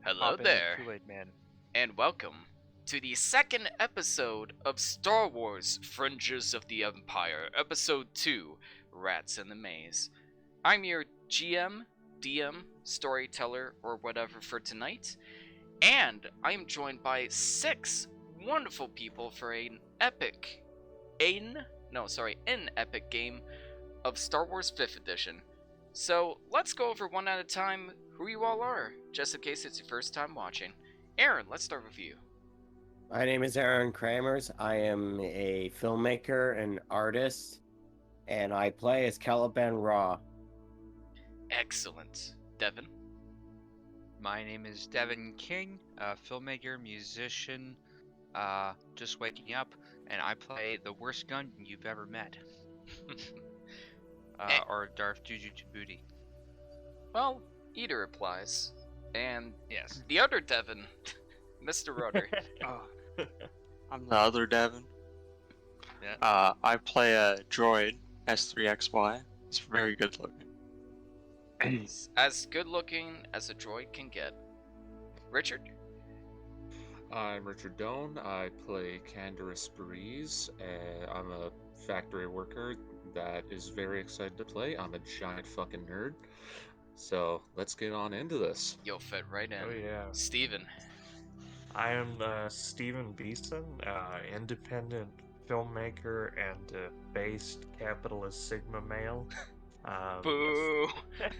Hello there, Kool-Aid Man. and welcome to the second episode of Star Wars Fringes of the Empire, Episode 2, Rats in the Maze. I'm your GM, DM, storyteller, or whatever for tonight, and I am joined by 6 wonderful people for an epic game of Star Wars 5th Edition. So, let's go over one at a time who you all are, just in case it's your first time watching. Arron, let's start with you. My name is Arron Kramers. I am a filmmaker and artist, and I play as Kaliban Rawh. Excellent. Devin? My name is Devin King, a filmmaker, musician, just waking up, and I play the worst Gungan you've ever met. Or Darth Juju Tabootie. Well, either applies. And Yes. the other Devin, Mr. Rutter. I'm the other Devin. Yeah. I play a droid, S3XY. It's very good looking. He's as good looking as a droid can get. Richard? I'm Richard Doan. I play Canderous Breiz. I'm a factory worker that is very excited to play. I'm a giant fucking nerd. So let's get on into this. You'll fit right in. Oh yeah. Steven. I am Stephen Beeson, independent filmmaker and based capitalist Sigma male. Boo!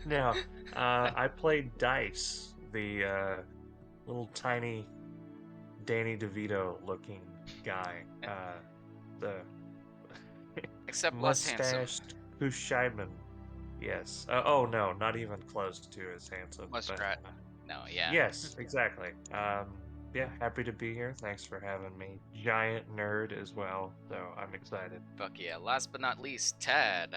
No, I played Dice, the little tiny Danny DeVito looking guy. The Except less handsome. mustached Hushaiman. Yes. Oh no, not even close to as handsome. but, Muskrat. No, yeah. Yes, exactly. Yeah, happy to be here. Thanks for having me. Giant nerd as well, so I'm excited. Fuck yeah. Last but not least, Tad.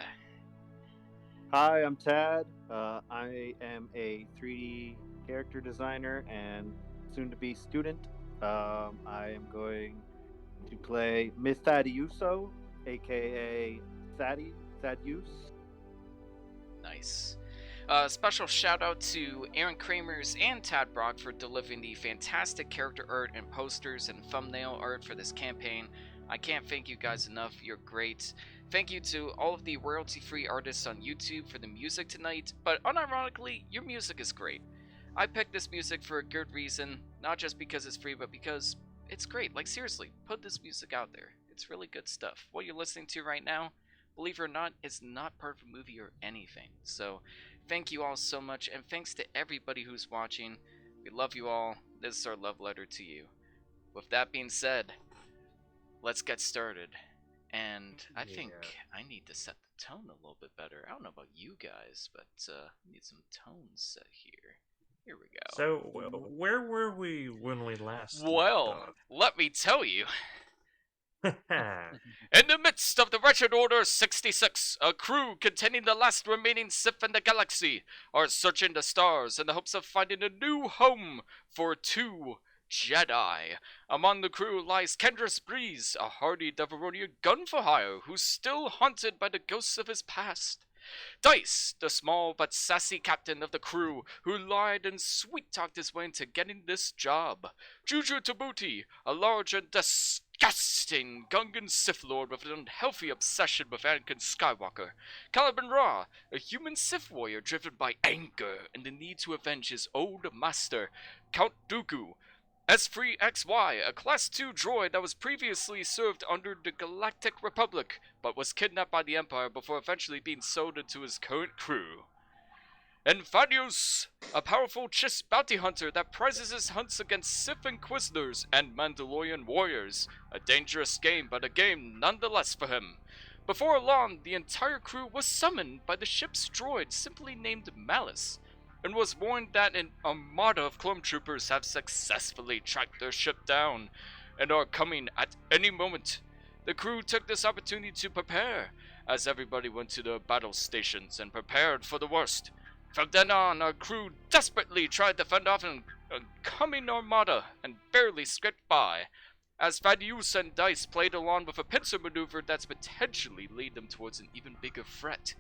Hi, I'm Tad. I am a 3D character designer and soon-to-be student. I am going to play Miss Thaddiuso, aka Thaddeus. Nice. Special shout out to Arron Kramers and Tad Brock for delivering the fantastic character art and posters and thumbnail art for this campaign. I can't thank you guys enough. You're great. Thank you to all of the royalty-free artists on YouTube for the music tonight, but unironically, your music is great. I picked this music for a good reason, not just because it's free, but because it's great. Like, seriously, put this music out there. It's really good stuff. What you're listening to right now, believe it or not, it's not part of a movie or anything. So, thank you all so much, and thanks to everybody who's watching. We love you all. This is our love letter to you. With that being said, let's get started. And I think I need to set the tone a little bit better. I don't know about you guys, but I need some tones set here. Here we go. So, where were we when we last? Well, let me tell you. left In the midst of the wretched Order 66, a crew containing the last remaining Sith in the galaxy are searching the stars in the hopes of finding a new home for 2 Jedi. Among the crew lies Canderous Breiz, a hardy Devaronian gun for hire who's still haunted by the ghosts of his past. Dice, the small but sassy captain of the crew who lied and sweet-talked his way into getting this job. Juju Tabootie, a large and disgusting Gungan Sith Lord with an unhealthy obsession with Anakin Skywalker. Kaliban Rawh, a human Sith warrior driven by anger and the need to avenge his old master. Count Dooku, S3XY, a Class 2 droid that was previously served under the Galactic Republic, but was kidnapped by the Empire before eventually being sold into his current crew. And Thaddeus, a powerful Chiss bounty hunter that prizes his hunts against Sith Inquisitors and Mandalorian warriors. A dangerous game, but a game nonetheless for him. Before long, the entire crew was summoned by the ship's droid simply named Malice, and was warned that an armada of clone troopers have successfully tracked their ship down and are coming at any moment. The crew took this opportunity to prepare, as everybody went to their battle stations and prepared for the worst. From then on, our crew desperately tried to fend off an coming armada and barely scraped by, as Thaddeus and Dice played along with a pincer maneuver that's potentially lead them towards an even bigger threat,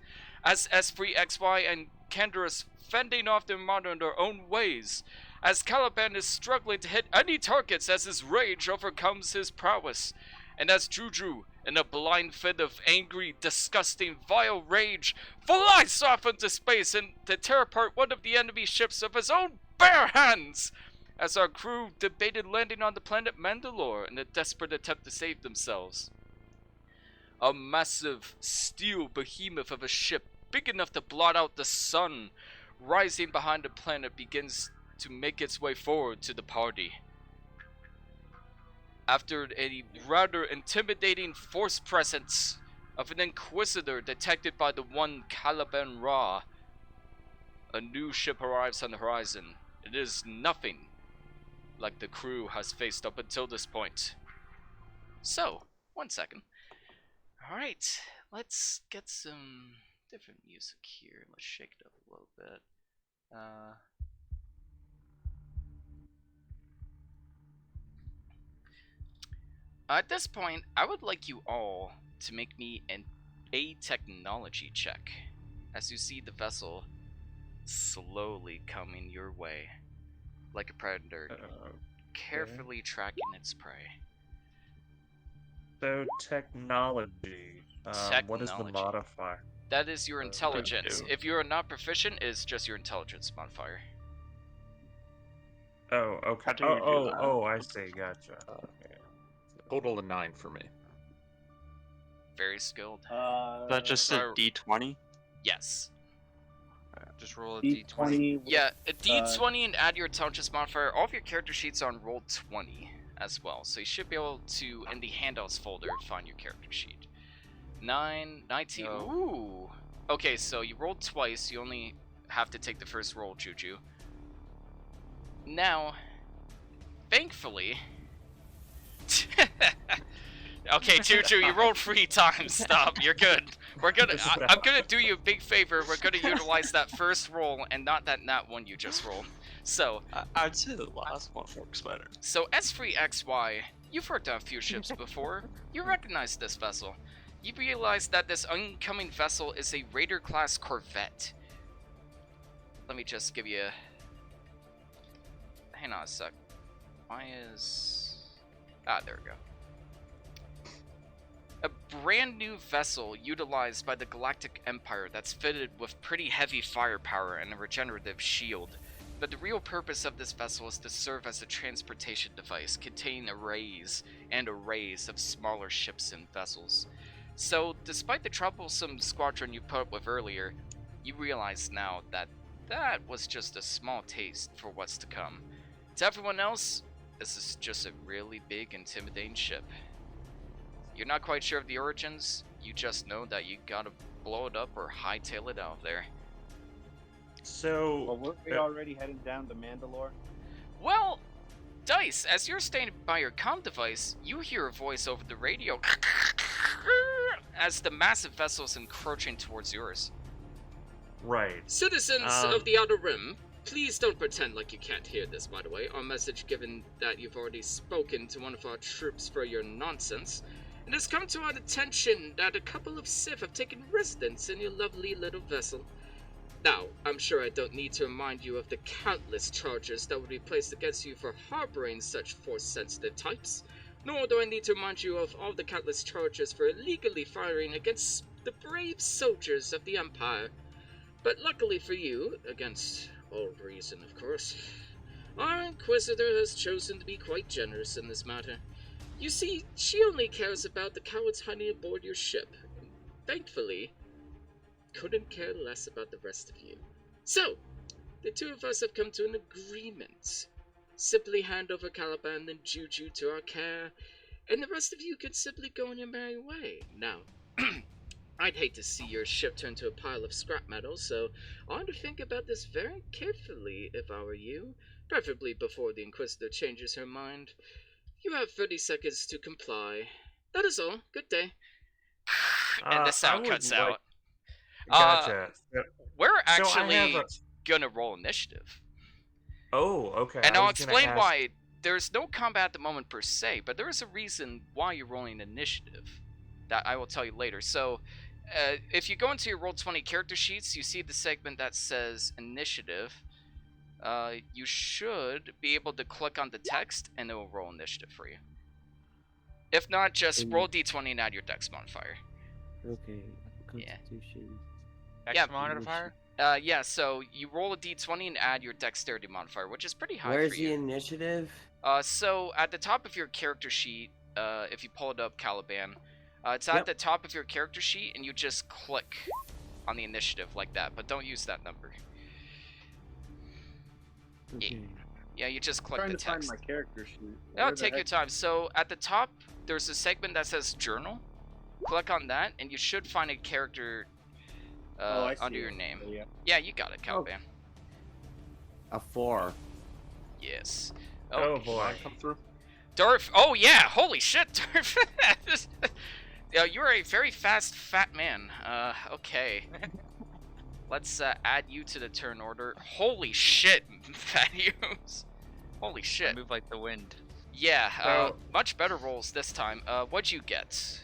as S3XY and Canderous fending off their armada in their own ways, as Caliban is struggling to hit any targets as his rage overcomes his prowess, and as Juju, in a blind fit of angry, disgusting, vile rage, flies off into space and to tear apart one of the enemy ships with his own bare hands, as our crew debated landing on the planet Mandalore in a desperate attempt to save themselves. A massive steel behemoth of a ship, big enough to blot out the sun, rising behind the planet, begins to make its way forward to the party. After a rather intimidating force presence of an Inquisitor detected by the one Kaliban Rawh, a new ship arrives on the horizon. It is nothing like the crew has faced up until this point. So, 1 second. Alright, let's get some different music here. Let's shake it up a little bit. At this point, I would like you all to make me a technology check, as you see the vessel slowly coming your way, like a predator, carefully tracking its prey. So technology. What is the Technology. modifier? That is your intelligence. do. If you are not proficient, it's just your intelligence modifier. Oh, okay. How do you do that? I see. Gotcha. Total of 9 for me. Very skilled. Is that just a D20? Yes. Just roll a d20. D20. Yeah, a D20 and add your intelligence modifier. All of your character sheets are on roll 20 as well, so you should be able to, in the handouts folder, find your character sheet. 9, 19. No. Ooh. Okay, so you rolled twice. You only have to take the first roll, Juju. Now, thankfully. Okay, Juju, you rolled 3 times. Stop. You're good. I'm gonna do you a big favor. We're gonna utilize that first roll and not that nat one you just rolled. So, I'd say the last one works better. so S3XY, you've worked on a few ships before. You recognize this vessel. You realize that this oncoming vessel is a Raider-class corvette. Let me just give you. Hang on a sec. Why is? There we go. A brand new vessel utilized by the Galactic Empire that's fitted with pretty heavy firepower and a regenerative shield. But the real purpose of this vessel is to serve as a transportation device containing arrays and arrays of smaller ships and vessels. So, despite the troublesome squadron you put up with earlier, you realize now that that was just a small taste for what's to come. To everyone else, this is just a really big, intimidating ship. You're not quite sure of the origins, you just know that you gotta blow it up or hightail it out of there. So. Well, weren't we already heading down to Mandalore? Well, Dice, as you're standing by your comm device, you hear a voice over the radio as the massive vessel is encroaching towards yours. Right. Citizens of the Outer Rim, please don't pretend like you can't hear this, by the way. Our message, given that you've already spoken to one of our troops for your nonsense, it has come to our attention that a couple of Sith have taken residence in your lovely little vessel. Now, I'm sure I don't need to remind you of the countless charges that would be placed against you for harboring such force-sensitive types, nor do I need to remind you of all the countless charges for illegally firing against the brave soldiers of the Empire. But luckily for you, against all reason of course, our Inquisitor has chosen to be quite generous in this matter. You see, she only cares about the cowards hiding aboard your ship. Thankfully, couldn't care less about the rest of you. So, the two of us have come to an agreement. Simply hand over Caliban and Juju to our care, and the rest of you can simply go on your merry way. Now, I'd hate to see your ship turn to a pile of scrap metal, so I want to think about this very carefully if I were you, preferably before the Inquisitor changes her mind. You have 30 seconds to comply. That is all. Good day. And the sound cuts out. Gotcha. We're So I actually have gonna roll initiative. Oh, okay. And I I'll was gonna explain ask- why. There's no combat at the moment per se, but there is a reason why you're rolling initiative that I will tell you later. So, if you go into your Roll20 character sheets, you see the segment that says initiative, You should be able to click on the text and it will roll initiative for you. If not, just roll d20 and add your dex modifier. Okay. Yeah. Constitution. X Yeah. modifier? Yeah, so you roll a d20 and add your dexterity modifier, which is pretty high Where's for the you. initiative? So at the top of your character sheet, if you pull it up, Caliban, it's at Yep. the top of your character sheet, and you just click on the initiative like that, but don't use that number. Okay. Yeah, you just I'm click trying the to find text. my character sheet. No, Where the take your heck- time. So at the top, there's a segment that says Journal. Click on that, and you should find a character Oh, I see under your it. name. Yeah. Yeah, you got it, Caliban. A 4. Yes. Oh boy. Come through. Darth. Oh yeah! Holy shit, Darth. You're a very fast, fat man. Okay. Let's add you to the turn order. Holy shit, Thaddeus. Holy I shit. move like the wind. Yeah. So- Much better rolls this time. What'd you get?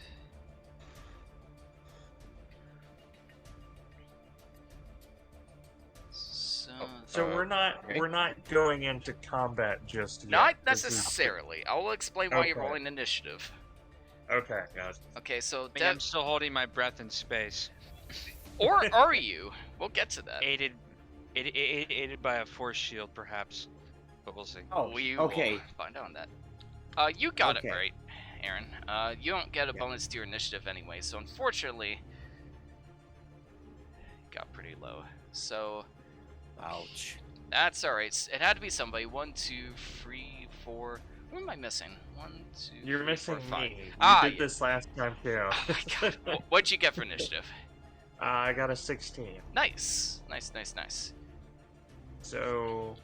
So we're not going into combat just yet. Not This is- necessarily. I will explain why you're Okay. rolling initiative. Okay, guys. Okay, so I mean, I'm still holding my breath in space. or are you? We'll get to that. Aided by a force shield, perhaps. But we'll see. Oh, We okay. will find out on that. You got Okay. it right, Aaron. You don't get a Yeah. bonus to your initiative anyway, so unfortunately, got pretty low. So Ouch. that's all right. It had to be somebody. 1, 2, 3, 4. Who am I missing? 1, 2. You're 3, missing 4, 5. me. You Ah, did yeah. this last time too. Oh my god. What'd you get for initiative? I got a 16. Nice, nice, nice, nice. So,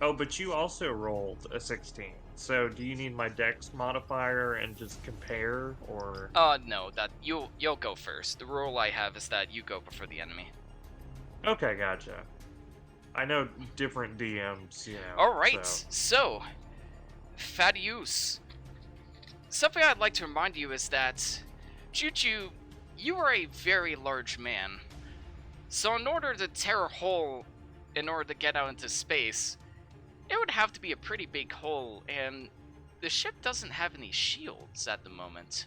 oh, but you also rolled a 16. So, do you need my dex modifier and just compare, or? No, that you'll go first. The rule I have is that you go before the enemy. Okay, gotcha. I know different DMs, you know. All right, so- so Thaddeus. Something I'd like to remind you is that Juju, you are a very large man. So in order to tear a hole, in order to get out into space, it would have to be a pretty big hole, and the ship doesn't have any shields at the moment.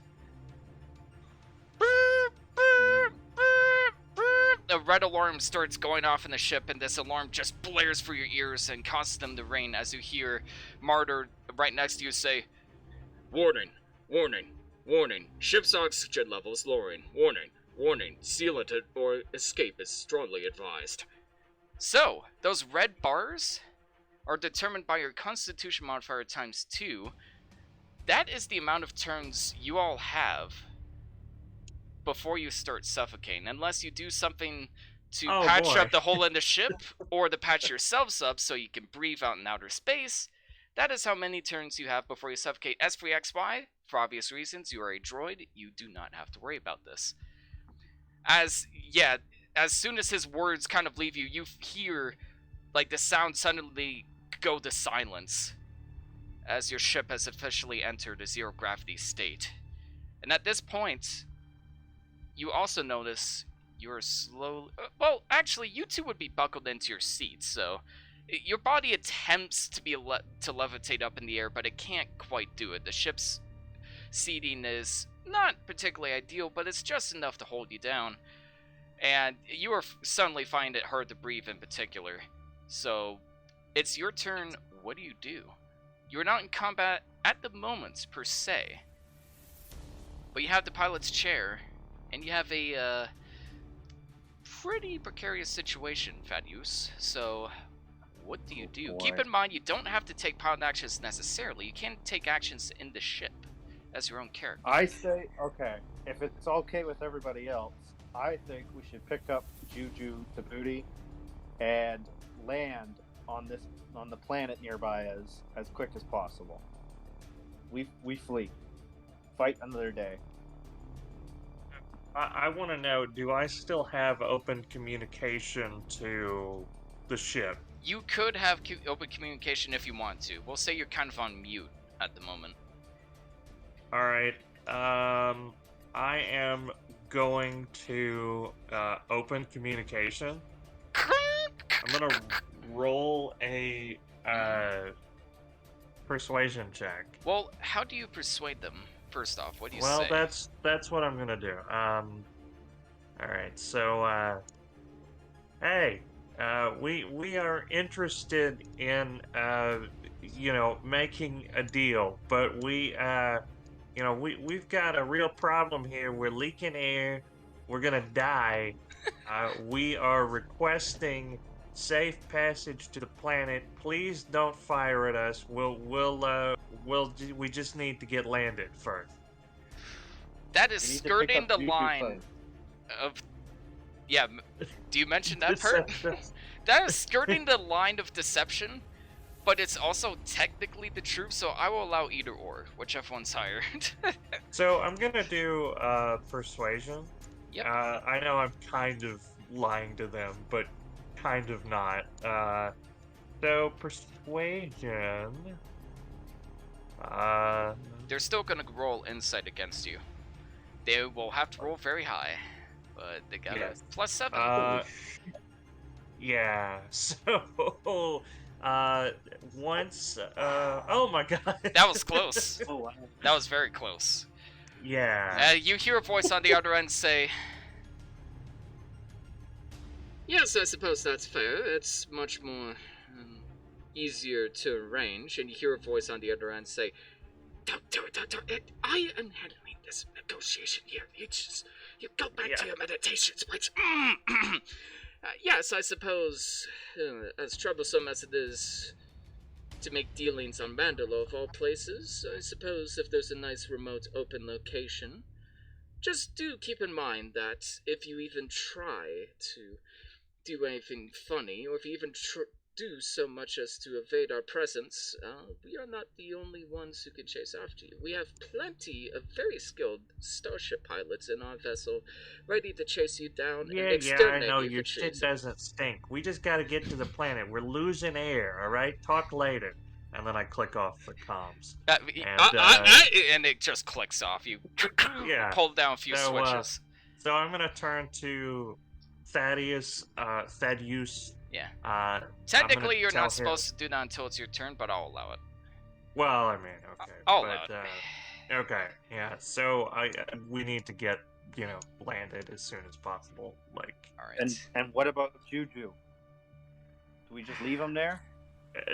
A red alarm starts going off in the ship, and this alarm just blares for your ears and causes them to rain as you hear Martyr right next to you say, "Warning, warning, warning, ship's oxygen levels lowering, warning, warning, sealant or escape is strongly advised." So, those red bars are determined by your Constitution modifier times 2. That is the amount of turns you all have before you start suffocating, unless you do something to Oh, patch boy. up the hole in the ship, or to patch yourselves up so you can breathe out in outer space. That is how many turns you have before you suffocate. As for XY, for obvious reasons, you are a droid, you do not have to worry about this. As soon as his words kind of leave you, you hear, like, the sound suddenly go to silence, as your ship has officially entered a zero gravity state. And at this point, you also notice you're slowly... well, actually, you two would be buckled into your seats, so... your body attempts to to levitate up in the air, but it can't quite do it. The ship's seating is not particularly ideal, but it's just enough to hold you down. And you are suddenly find it hard to breathe in particular. So, it's your turn. What do you do? You're not in combat at the moment, per se. But you have the pilot's chair, and you have a pretty precarious situation, Thaddeus. So, what do you do? Keep boy. in mind, you don't have to take pilot actions necessarily. You can take actions in the ship as your own character. I say, okay, if it's okay with everybody else, I think we should pick up Juju Tabootie and land on the planet nearby as quick as possible. We flee. Fight another day. I want to know, do I still have open communication to the ship? You could have open communication if you want to. We'll say you're kind of on mute at the moment. Alright, I am going to open communication. I'm gonna roll a persuasion check. Well, how do you persuade them? First off, what do you Well, say? that's what I'm gonna do. All right. So, hey, we are interested in making a deal, but we've got a real problem here. We're leaking air. We're gonna die. We are requesting safe passage to the planet. Please don't fire at us. We just need to get landed first. That is We need to pick skirting up the Juju line first. of. Yeah, do you mention that part? That is skirting the line of deception, but it's also technically the truth, so I will allow either or, whichever one's higher. So I'm gonna do persuasion. Yep. I know I'm kind of lying to them, but kind of not. So persuasion. They're still gonna roll insight against you. They will have to roll very high, but they got Yes. a +7. Yeah. So once oh my god. That was close. Oh, wow. That was very close. Yeah. You hear a voice on the other end say, "Yes, I suppose that's fair. It's much more easier to arrange." And you hear a voice on the other end say, "Don't do it, don't do it. I am handling this negotiation here. You go back to your meditations, please." Yes, I suppose, as troublesome as it is to make dealings on Mandalore of all places, I suppose if there's a nice remote open location, just do keep in mind that if you even try to do anything funny, or if you even do so much as to evade our presence, we are not the only ones who can chase after you. We have plenty of very skilled starship pilots in our vessel, ready to chase you down and I exterminate know you your for shit treason. doesn't stink. We just gotta get to the planet. We're losing air, alright? Talk later. And then I click off the comms. And it just clicks off. You pull down a few So, switches. So I'm gonna turn to Thaddeus. Yeah. Technically, you're not supposed to do that until it's your turn, but I'll allow it. Well, I mean, okay. I'll allow it. Okay, yeah. So we need to get landed as soon as possible. Like. All right. And what about Juju? Do we just leave him there?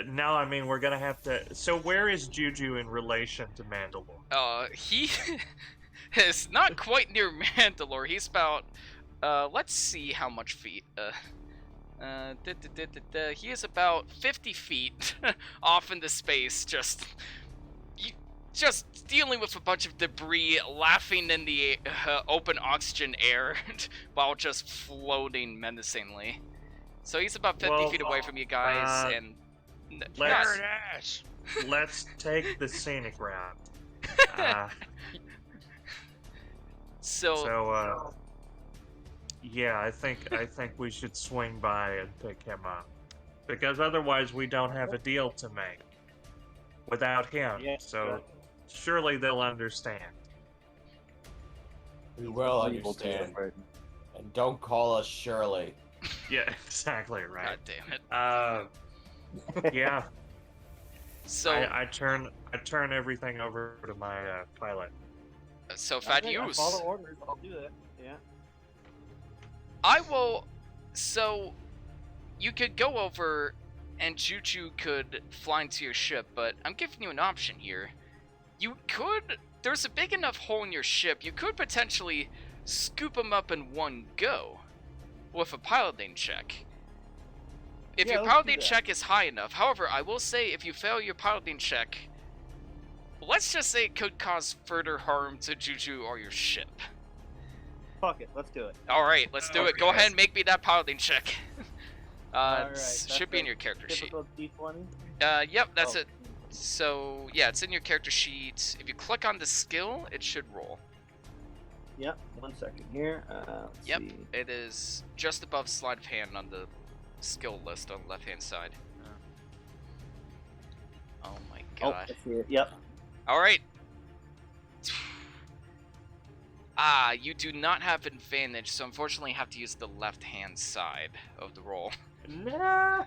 No, I mean we're gonna have to. So where is Juju in relation to Mandalore? He is not quite near Mandalore. He's about. Let's see how much feet. He is about 50 feet off into space, just dealing with a bunch of debris, laughing in the open oxygen air, while just floating menacingly. So he's about 50 feet away from you guys, and let's take the scenic route. Yeah, I think we should swing by and pick him up, because otherwise we don't have a deal to make without him. Yeah, so surely they'll understand. We will understand. And don't call us Shirley. Yeah, exactly right. God damn it. Yeah. So I turn everything over to my pilot. So Okay, I Thaddeus. follow orders. I'll do that. Yeah. I will. So, you could go over, and Juju could fly into your ship, but I'm giving you an option here. You could. There's a big enough hole in your ship. You could potentially scoop him up in one go, with a piloting check. If Yeah, your let's do piloting that. check is high enough. However, I will say if you fail your piloting check, let's just say it could cause further harm to Juju or your ship. Fuck it. Let's do it. Alright, let's do it. Go ahead and make me that piloting check. Alright, Should be in your character sheet. Typical D20. Yep, that's Oh. it. So, yeah, it's in your character sheet. If you click on the skill, it should roll. Yep. 1 second here. Let's Yep, see. it is just above sleight of hand on the skill list on the left-hand side. Oh my Oh, god. I see it. Yep. Alright. You do not have advantage, so unfortunately you have to use the left-hand side of the roll. No.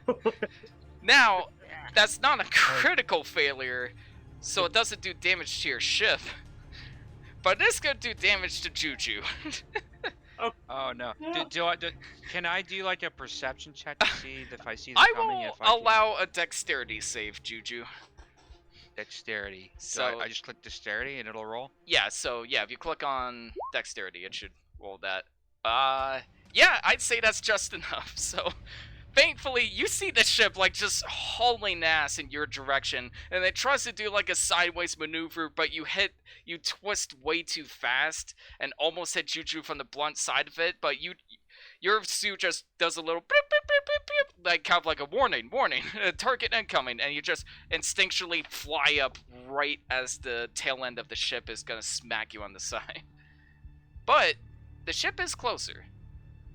Now, that's not a critical failure, so it doesn't do damage to your ship. But it is going to do damage to Juju. Oh no. Can I do like a perception check to see if I see them I coming? will If I allow a dexterity save, Juju. Dexterity. So I just click dexterity and it'll roll? yeah, if you click on dexterity, it should roll that. Yeah, I'd say that's just enough. So thankfully, you see the ship like just hauling ass in your direction, and it tries to do like a sideways maneuver, but you twist way too fast and almost hit Juju from the blunt side of it. But your suit just does a little beep, beep, beep, beep, beep, like kind of like a warning, target incoming, and you just instinctually fly up right as the tail end of the ship is gonna smack you on the side. But the ship is closer,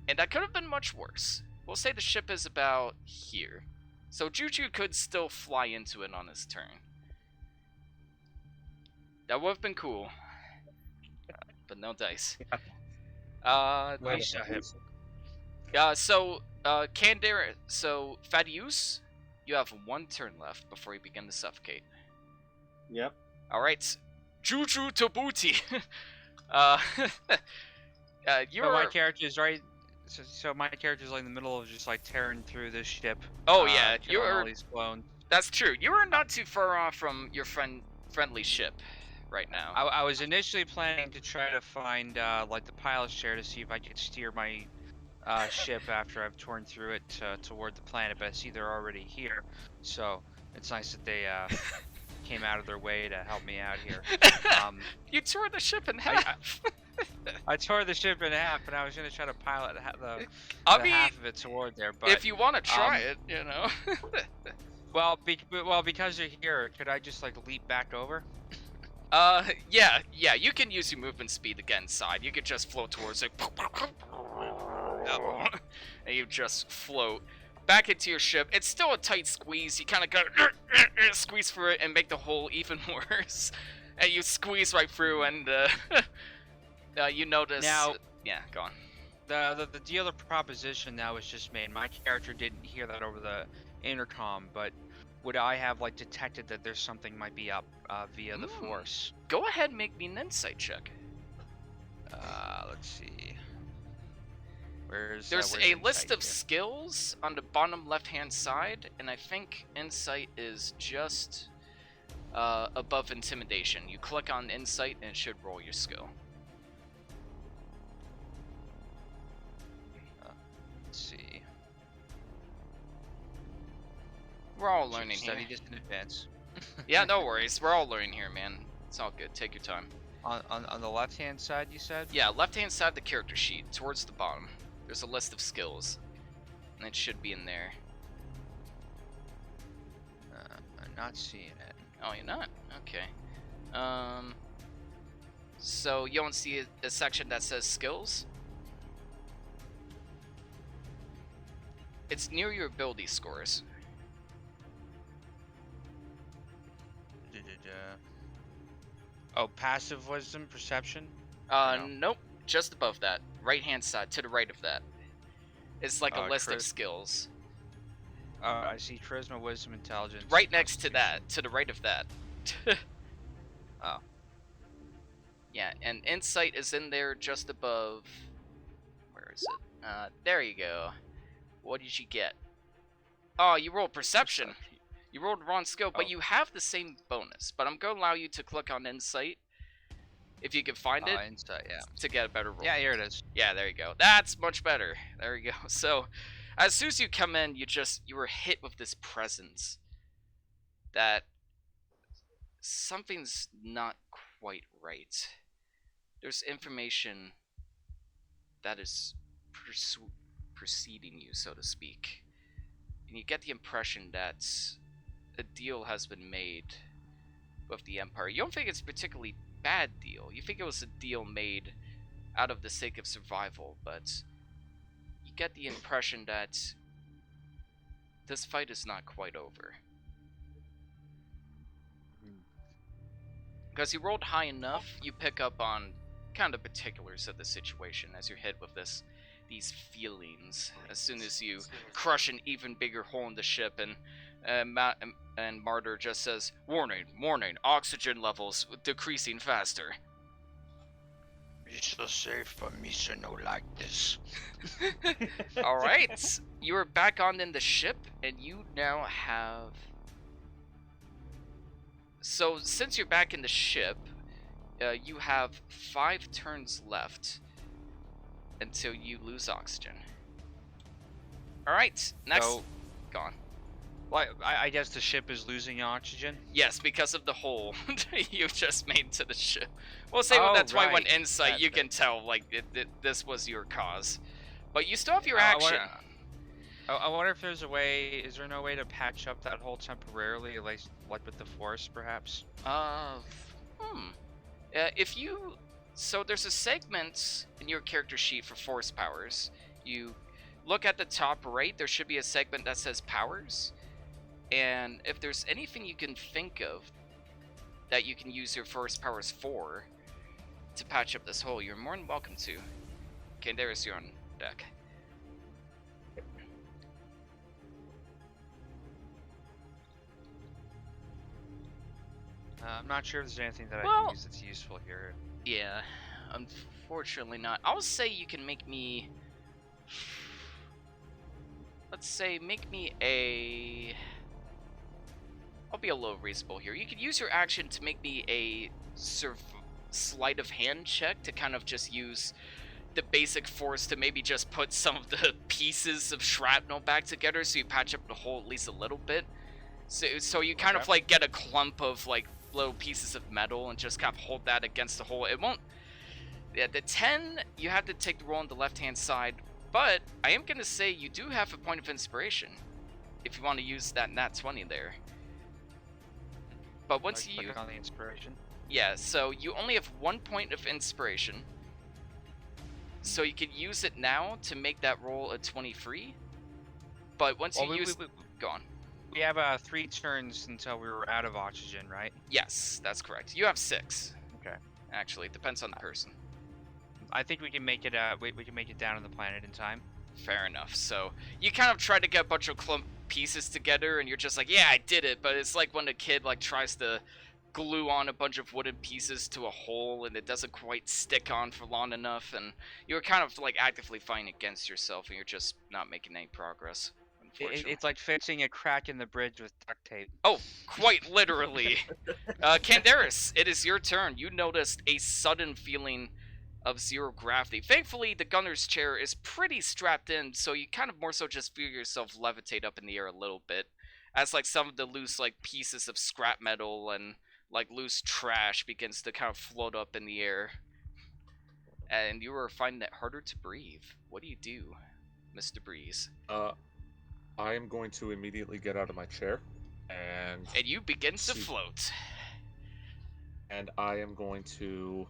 and that could have been much worse. We'll say the ship is about here. So Juju could still fly into it on his turn. That would have been cool. But no dice. We saw him. Canderous, so Fadius, you have 1 turn left before you begin to suffocate. Yep. Alright. Juju Tabootie. But my character is right. So my character's like in the middle of just like tearing through this ship. Oh yeah, killing all these clones. That's true. You are not too far off from your friendly ship right now. I was initially planning to try to find like the pilot's chair to see if I could steer my ship after I've torn through it toward the planet, but I see they're already here. So it's nice that they came out of their way to help me out here. You tore the ship in half. I tore the ship in half, and I was going to try to pilot the half of it toward there. But if you want to try it, you know. well, because you're here, could I just like leap back over? Yeah, you can use your movement speed to get inside. You could just float towards it. And you just float back into your ship. It's still a tight squeeze. You kind of gotta squeeze through it and make the hole even worse. And you squeeze right through, and you notice. Now, yeah, go on. The deal of proposition that was just made. My character didn't hear that over the intercom, but would I have like detected that there's something might be up via the force? Go ahead and make me an insight check. Let's see. There's a list of skills on the bottom left-hand side, and I think insight is just above intimidation. You click on insight, and it should roll your skill. Let's see. We're all learning here. Study this in advance. Yeah, no worries. We're all learning here, man. It's all good. Take your time. On the left-hand side, you said? Yeah, left-hand side of the character sheet, towards the bottom. There's a list of skills, and it should be in there. I'm not seeing it. Oh, you're not? Okay. So you don't see a section that says skills? It's near your ability scores. Oh, passive wisdom, perception? Nope. Just above that. Right-hand side, to the right of that. It's like a list of skills. I see charisma, wisdom, intelligence. Right next to that, to the right of that. Oh. Yeah, and insight is in there just above. Where is it? There you go. What did you get? Oh, you rolled perception. You rolled the wrong skill, but you have the same bonus. But I'm going to allow you to click on insight, if you can find it, insight, yeah, to get a better roll. Yeah, here it is. Yeah, there you go. That's much better. There you go. So, as soon as you come in, you were hit with this presence that something's not quite right. There's information that is preceding you, so to speak. And you get the impression that a deal has been made with the Empire. You don't think it's a particularly bad deal. You think it was a deal made out of the sake of survival, but you get the impression that this fight is not quite over. Because you rolled high enough, you pick up on kind of particulars of the situation as you're hit with this these feelings as soon as you crush an even bigger hole in the ship, and Martyr just says, "Warning, warning, oxygen levels decreasing faster." It's so safe for me to know like this. Alright, you are back on in the ship, and you now have... So, since you're back in the ship, you have 5 turns left until you lose oxygen. Alright, next... So- Go on. Well, I guess the ship is losing oxygen. Yes, because of the hole you just made to the ship. Well, say Oh, that's why right. when insight you That's can tell, like, this was your cause. But you still have your I action. I wonder if there's a way. Is there no way to patch up that hole temporarily, at least like with the Force, perhaps? If you... So there's a segment in your character sheet for force powers. You look at the top right, there should be a segment that says powers. And if there's anything you can think of that you can use your force powers for to patch up this hole, you're more than welcome to. Canderous, you're on deck. I'm not sure if there's anything that I Well- can use that's useful here. Yeah, unfortunately not. I'll say you can make me... Let's say, make me a... I'll be a little reasonable here. You could use your action to make me a sleight of hand check to kind of just use the basic force to maybe just put some of the pieces of shrapnel back together so you patch up the hole at least a little bit. So you kind of Okay. like get a clump of like little pieces of metal and just kind of hold that against the hole. It won't... Yeah, the 10, you have to take the roll on the left-hand side, but I am going to say you do have a point of inspiration if you want to use that nat 20 there. But once Like, you... click on the inspiration. Yeah, so you only have 1 point of inspiration. So you could use it now to make that roll a 23. But once you use... Go on. We have 3 turns until we were out of oxygen, right? Yes, that's correct. You have 6. Okay. Actually, it depends on the person. I think we can make it. We can make it down on the planet in time. Fair enough. So you kind of try to get a bunch of clump pieces together, and you're just like, yeah, I did it. But it's like when a kid like tries to glue on a bunch of wooden pieces to a hole, and it doesn't quite stick on for long enough, and you're kind of like actively fighting against yourself, and you're just not making any progress. Unfortunately. It's like fixing a crack in the bridge with duct tape. Oh, quite literally. Canderous, it is your turn. You noticed a sudden feeling of zero gravity. Thankfully, the gunner's chair is pretty strapped in, so you kind of more so just feel yourself levitate up in the air a little bit, as like some of the loose like pieces of scrap metal and like loose trash begins to kind of float up in the air. And you are finding it harder to breathe. What do you do, Mr. Breiz? I am going to immediately get out of my chair, and you begin to See. float. and I am going to,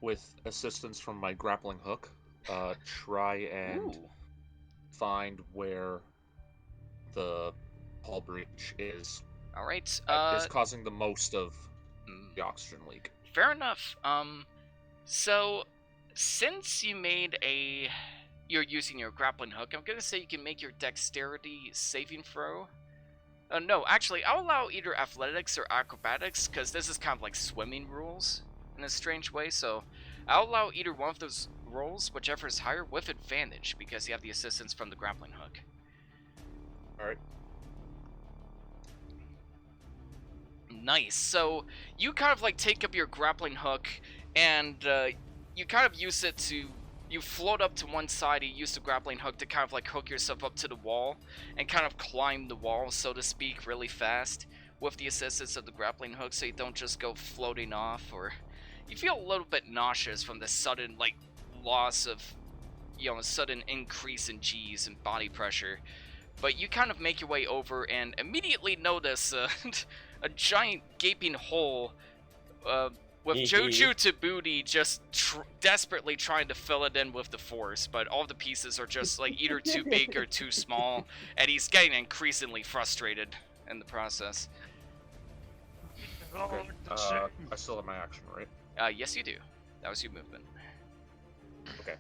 with assistance from my grappling hook, try and Ooh. find where the hull breach is. All right. Is causing the most of the oxygen leak. Fair enough. So since you made you're using your grappling hook, I'm gonna say you can make your dexterity saving throw. No, actually, I'll allow either athletics or acrobatics, because this is kind of like swimming rules in a strange way, so I'll allow either one of those rolls, whichever is higher, with advantage, because you have the assistance from the grappling hook. Alright. Nice. So you kind of like take up your grappling hook, and you kind of use it to... You float up to one side, you use the grappling hook to kind of like hook yourself up to the wall and kind of climb the wall, so to speak, really fast with the assistance of the grappling hook, so you don't just go floating off, or you feel a little bit nauseous from the sudden like loss of, you know, a sudden increase in G's and body pressure. But you kind of make your way over and immediately notice a giant gaping hole with Juju Tabootie just desperately trying to fill it in with the force, but all the pieces are just like either too big or too small, and he's getting increasingly frustrated in the process. Okay. I still have my action, right? Yes, you do. That was your movement. Okay.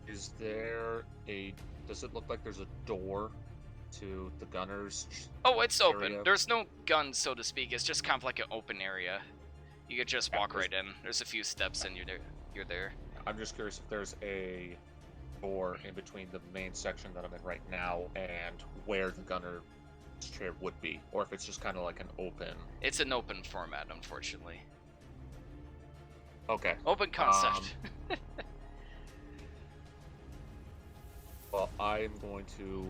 Is there a? Does it look like there's a door to the gunners? Oh, it's open. area? There's no gun, so to speak. It's just kind of like an open area. You could just walk there's- right in. There's a few steps, and you're there. I'm just curious if there's a door in between the main section that I'm in right now and where the gunner's chair would be, or if it's just kind of like an open. It's an open format, unfortunately. Okay. Open concept. Well, I'm going to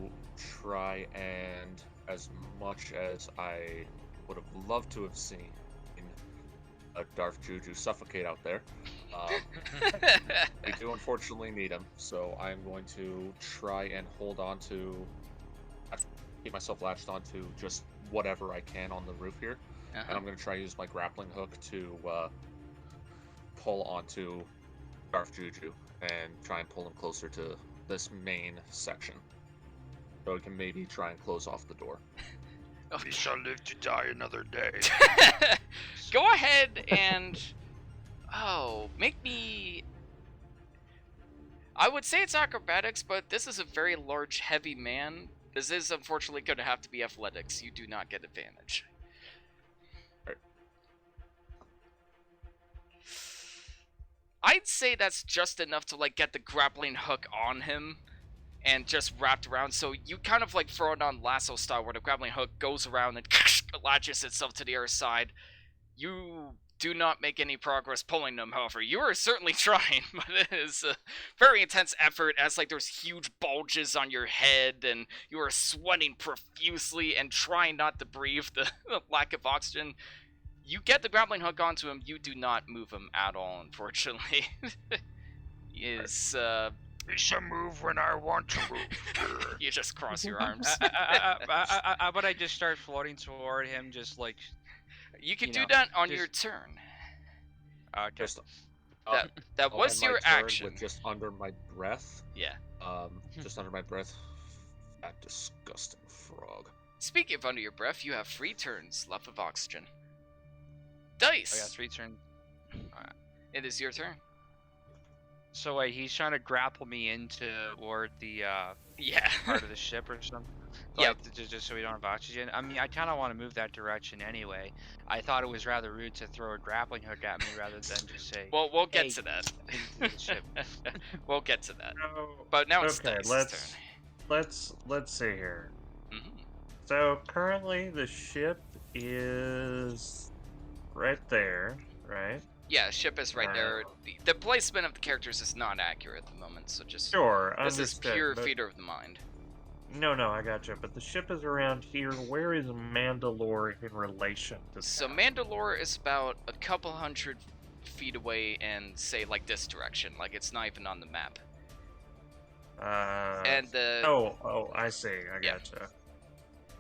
try and, as much as I would have loved to have seen a Darth Juju suffocate out there, we do unfortunately need him. So I'm going to try and hold on to, keep myself latched onto just whatever I can on the roof here, and I'm going to try to use my grappling hook to pull onto Darth Juju and try and pull him closer to this main section, so we can maybe try and close off the door. We shall live to die another day. Go ahead and make me. I would say it's acrobatics, but this is a very large, heavy man. This is unfortunately going to have to be athletics. You do not get advantage. I'd say that's just enough to like get the grappling hook on him and just wrapped around, so you kind of like throw it on lasso style where the grappling hook goes around and latches itself to the other side. You do not make any progress pulling them, however. You are certainly trying, but it is a very intense effort as like there's huge bulges on your head and you are sweating profusely and trying not to breathe the lack of oxygen. You get the grappling hook onto him, you do not move him at all, unfortunately. He is, We shall move when I want to move. you just cross your arms. How about I just start floating toward him, just like... You can you do know, that on just- your turn. Just That I'll was end my your turn action. with just under my breath. Yeah. Just under my breath. That disgusting frog. Speaking of under your breath, you have 3 turns left of oxygen. I Dice! got 3 turns. It is your turn. So wait, he's trying to grapple me into toward the Yeah. part of the ship or something? Yep. Like, just so we don't have oxygen? I mean, I kind of want to move that direction anyway. I thought it was rather rude to throw a grappling hook at me rather than just say, Well, we'll get Hey, to that. into the ship. We'll get to that. So, But now it's okay, Dice's let's see here. turn. Mhm. So currently the ship is right there, right? Yeah, ship is right there. The placement of the characters is not accurate at the moment, so just... Sure, This is understood, pure but- theater of the mind. No, I gotcha. But the ship is around here. Where is Mandalore in relation to So that? Mandalore is about a couple hundred feet away and say like this direction, like it's not even on the map. And the Oh, I see. I Yeah.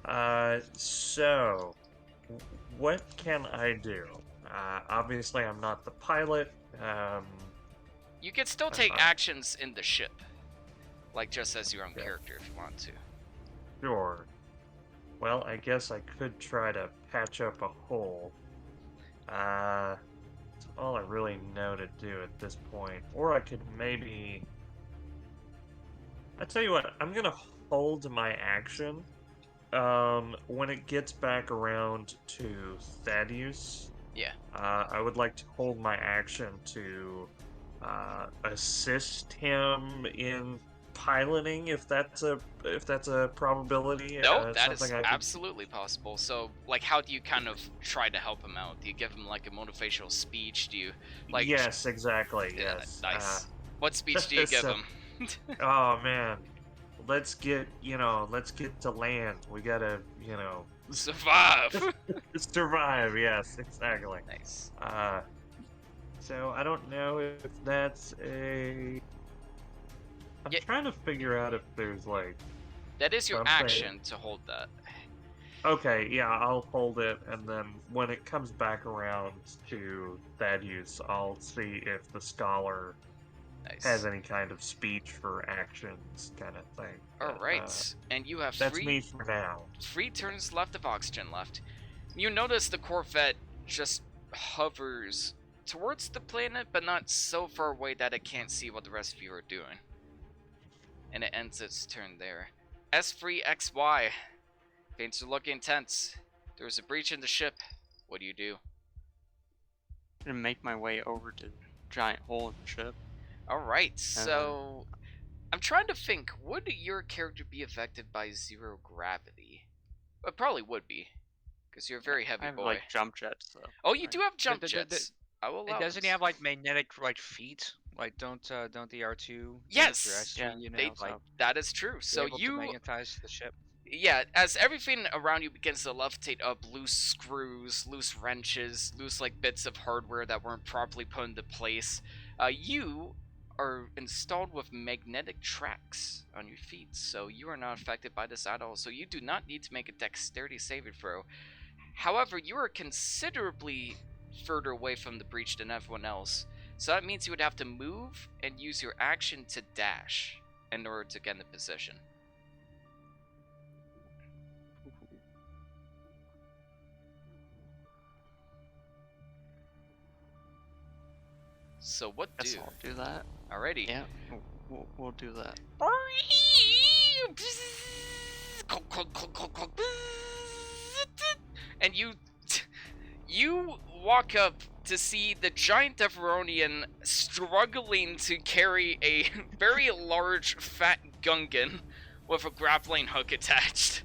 gotcha. So, what can I do? Obviously, I'm not the pilot. you can still take actions in the ship, like just as your own Okay. character if you want to. Sure. Well, I guess I could try to patch up a hole. That's all I really know to do at this point. Or I could maybe... I tell you what, I'm gonna hold my action. When it gets back around to Thaddeus, Yeah. I would like to hold my action to assist him in piloting, if that's a probability. No, that is something I could- absolutely possible. So, like, how do you kind of try to help him out? Do you give him like a motivational speech? Do you like? Yes, exactly. Yeah, Yes. nice. What speech do you give so- him? Oh man, let's get to land. We gotta Survive. survive. Yes, exactly. Nice. So I don't know if that's a. I'm Yeah. trying to figure out if there's like. That is your Something. action to hold that. Okay, yeah, I'll hold it, and then when it comes back around to Thaddeus, I'll see if the scholar Nice. has any kind of speech for actions, kind of thing. All But, right, and you have that's three me for now. 3 turns left of oxygen left. You notice the Corvette just hovers towards the planet, but not so far away that it can't see what the rest of you are doing. And it ends its turn there. S3XY. Things are looking tense. There's a breach in the ship. What do you do? I'm gonna make my way over to the giant hole in the ship. Alright, so... I'm trying to think, would your character be affected by zero gravity? It probably would be, because you're a very heavy I have boy. like jump jets though. Oh, you do have jump the- jets. I will allow Doesn't this. he have like magnetic like feet? Like don't the R2? Yes! Or S3, Yeah, you know, They, like that is true. So able to you... magnetize the ship. Yeah, as everything around you begins to levitate up, loose screws, loose wrenches, loose like bits of hardware that weren't properly put into place, you are installed with magnetic tracks on your feet, so you are not affected by this at all. So you do not need to make a dexterity saving throw. However, you are considerably further away from the breach than everyone else, so that means you would have to move and use your action to dash in order to get in the position. So what Guess do? I'll do that. Alrighty. Yeah, we'll do that. And you walk up to see the giant Devaronian struggling to carry a very large fat Gungan with a grappling hook attached.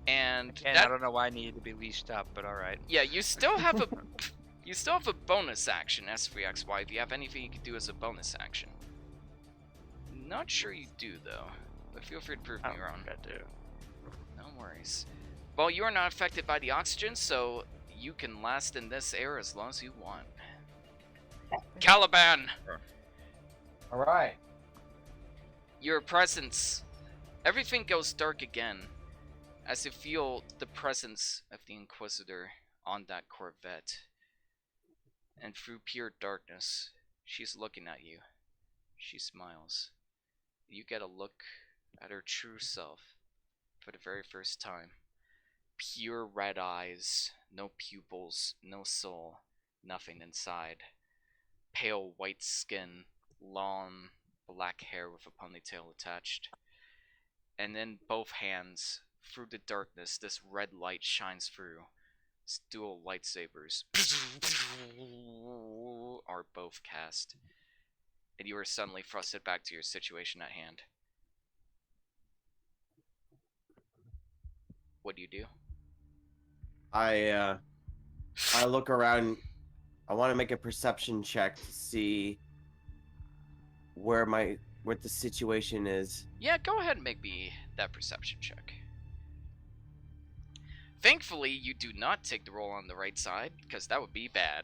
And And I don't know why I needed to be leashed up, but alright. yeah, you still have a bonus action, S3XY, if you have anything you can do as a bonus action. Not sure you do, though, but feel free to prove me wrong. I do. No worries. Well, you are not affected by the oxygen, so you can last in this air as long as you want. Caliban! Alright. Your presence. Everything goes dark again, as you feel the presence of the Inquisitor on that Corvette. And through pure darkness, she's looking at you. She smiles. You get a look at her true self for the very first time. Pure red eyes, no pupils, no soul, nothing inside. Pale white skin, long black hair with a ponytail attached. And in both hands, through the darkness, this red light shines through. Dual lightsabers are both cast, and you are suddenly thrusted back to your situation at hand. What do you do? I look around. I want to make a perception check to see what the situation is. Yeah, go ahead and make me that perception check. Thankfully, you do not take the roll on the right side, because that would be bad.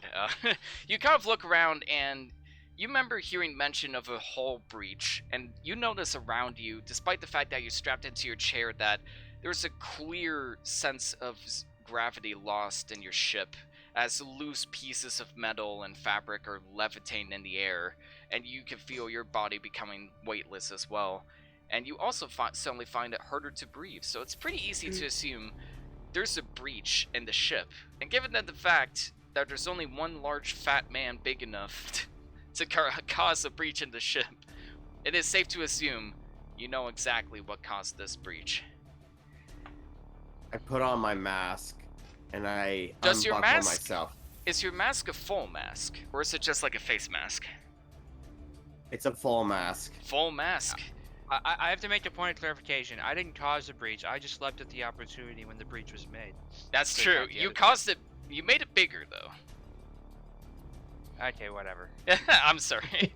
You kind of look around, and you remember hearing mention of a hull breach, and you notice around you, despite the fact that you're strapped into your chair, that there's a clear sense of gravity lost in your ship, as loose pieces of metal and fabric are levitating in the air, and you can feel your body becoming weightless as well. And you also suddenly find it harder to breathe, so it's pretty easy to assume there's a breach in the ship. And given that the fact that there's only one large fat man big enough to cause a breach in the ship, it is safe to assume you know exactly what caused this breach. I put on my mask and I Does your unbuckle mask- myself. Is your mask a full mask, or is it just like a face mask? It's a full mask. Full mask. I have to make a point of clarification. I didn't cause the breach. I just leapt at the opportunity when the breach was made. That's So true. not the You other caused it. You made it bigger, though. Okay, whatever. I'm sorry.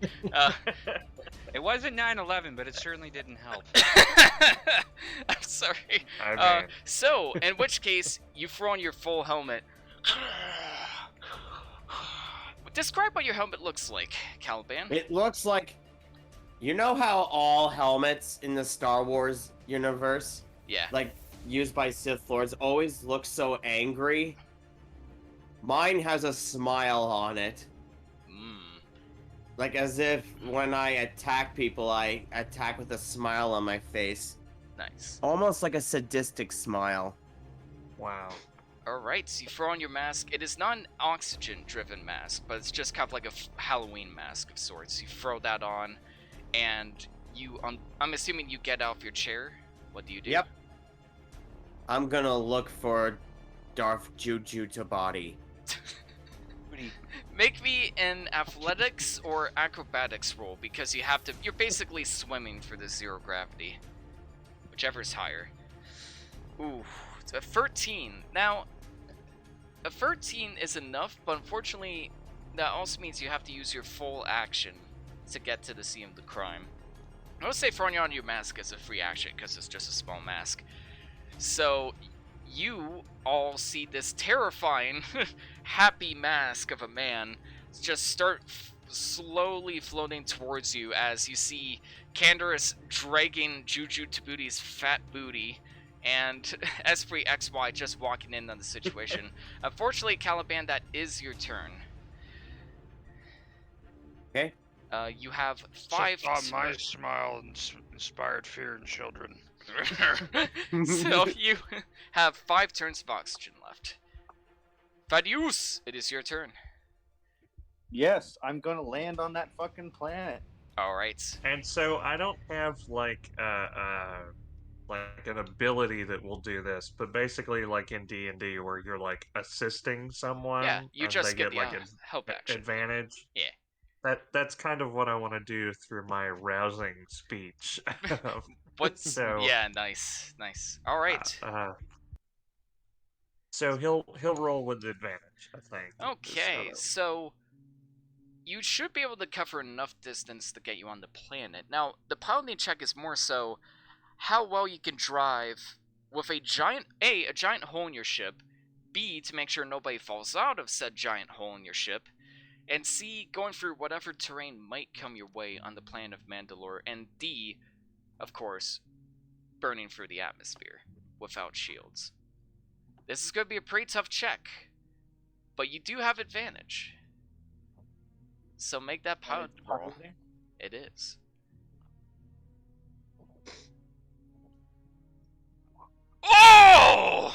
It wasn't 9/11, but it certainly didn't help. I'm sorry. I mean, So, in which case, you throw on your full helmet. Describe what your helmet looks like, Caliban. It looks like, you know how all helmets in the Star Wars universe, Yeah. like used by Sith Lords, always look so angry? Mine has a smile on it. Like as if when I attack people, I attack with a smile on my face. Nice. Almost like a sadistic smile. wow. Alright, so you throw on your mask. It is not an oxygen-driven mask, but it's just kind of like a Halloween mask of sorts. You throw that on, and I'm assuming you get out of your chair. What do you do? Yep. I'm gonna look for Darth Juju Tabootie. Make me an athletics or acrobatics roll, because you're basically swimming for the zero gravity. Whichever's higher. Ooh, it's a 13. Now, a 13 is enough, but unfortunately, that also means you have to use your full action to get to the scene of the crime. I would say throwing on your mask is a free action, because it's just a small mask. So, you all see this terrifying, happy mask of a man just start slowly floating towards you as you see Canderous dragging Juju Tabootie's fat booty, and Esprit XY just walking in on the situation. Unfortunately, Kaliban, that is your turn. Okay. You have 5... On my smile inspired fear in children. So you have 5 turns of oxygen left. Fadius, it is your turn. Yes, I'm gonna land on that fucking planet. Alright. And so I don't have like an ability that will do this, but basically like in D&D where you're like assisting someone, Yeah, you and just they get get like the an help action. advantage. Yeah. That's kind of what I want to do through my rousing speech. What's So, yeah, nice. Alright. So he'll roll with advantage, I think. Okay, so you should be able to cover enough distance to get you on the planet. Now, the piloting check is more so how well you can drive with a giant hole in your ship, B, to make sure nobody falls out of said giant hole in your ship, and C, going through whatever terrain might come your way on the planet of Mandalore, and D, of course, burning through the atmosphere without shields. This is going to be a pretty tough check, but you do have advantage. So make that pilot roll. It is. Oh!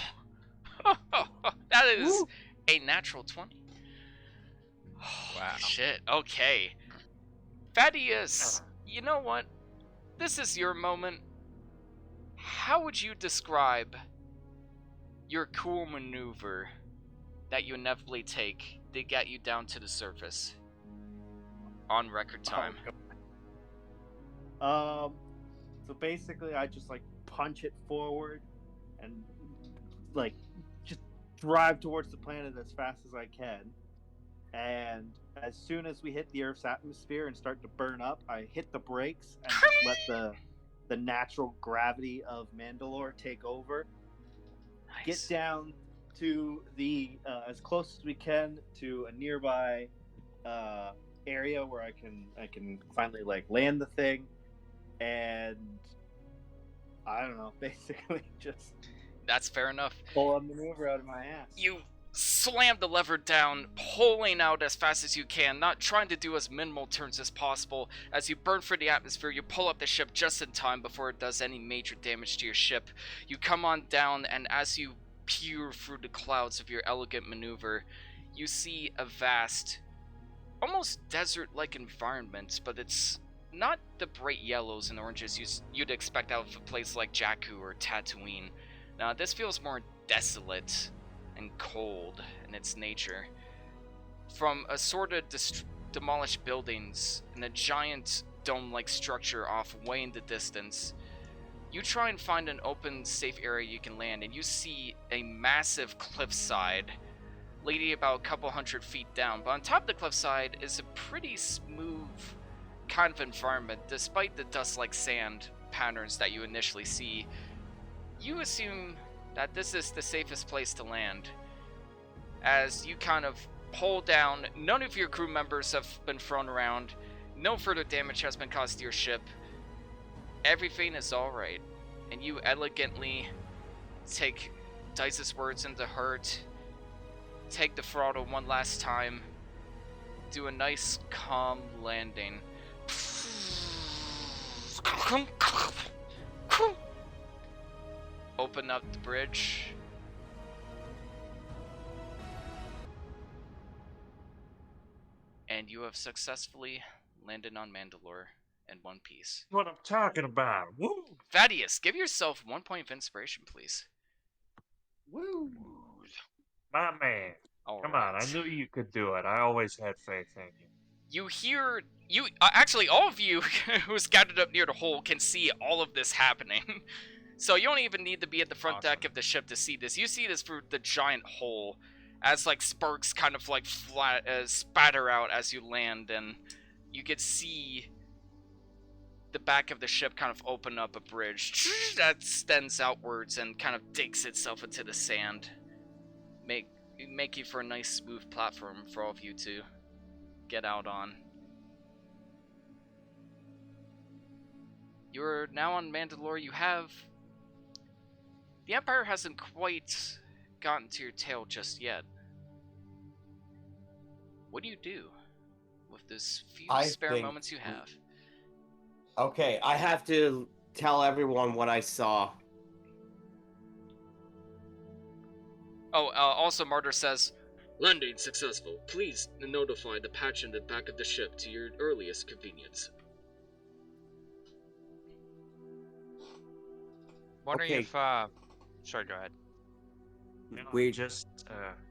That is a natural 20. Wow. Shit. Okay. Thaddeus, you know what? This is your moment. How would you describe your cool maneuver that you inevitably take to get you down to the surface on record time? So basically I just like punch it forward and like just drive towards the planet as fast as I can. And as soon as we hit the Earth's atmosphere and start to burn up, I hit the brakes and just let the natural gravity of Mandalore take over. Nice. Get down to the as close as we can to a nearby area where I can finally like land the thing, and I don't know, basically just That's fair enough. pull a maneuver out of my ass. You slam the lever down, pulling out as fast as you can, not trying to do as minimal turns as possible. As you burn through the atmosphere, you pull up the ship just in time before it does any major damage to your ship. You come on down, and as you peer through the clouds of your elegant maneuver, you see a vast, almost desert-like environment, but it's not the bright yellows and oranges you'd expect out of a place like Jakku or Tatooine. Now, this feels more desolate and cold in its nature. From assorted demolished buildings and a giant dome-like structure off way in the distance, you try and find an open, safe area you can land, and you see a massive cliffside leading about a couple 100 feet down. But on top of the cliffside is a pretty smooth kind of environment, despite the dust-like sand patterns that you initially see. You assume that this is the safest place to land. As you kind of pull down, none of your crew members have been thrown around, no further damage has been caused to your ship. Everything is alright, and you elegantly take Dice's words into heart, take the throttle one last time, do a nice calm landing. Open up the bridge. and you have successfully landed on Mandalore in one piece. What I'm talking about. Woo! Thaddeus, give yourself 1 point of inspiration, please. Woo! My man. Come on, I knew you could do it. I always had faith in you. You hear... actually, all of you who's gathered up near the hole can see all of this happening. So you don't even need to be at the front deck of the ship to see this. You see this through the giant hole as, like, sparks kind of, like, spatter out as you land, and you could see the back of the ship kind of open up a bridge that extends outwards and kind of digs itself into the sand, making for a nice smooth platform for all of you to get out on. You're now on Mandalore. You have... The Empire hasn't quite gotten to your tail just yet. What do you do with this few spare moments you have? Okay, I have to tell everyone what I saw. Oh, also Martyr says, landing successful. Please notify the patch in the back of the ship to your earliest convenience. Wondering Okay. if sorry, go ahead. We just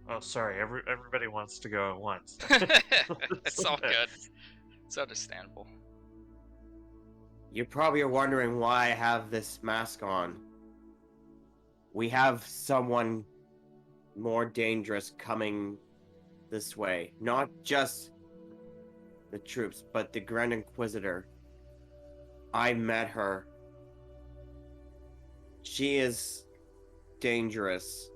oh, sorry, everybody wants to go at once. It's all good. It's understandable. You probably are wondering why I have this mask on. We have someone more dangerous coming this way. Not just the troops, but the Grand Inquisitor. I met her. She is dangerous.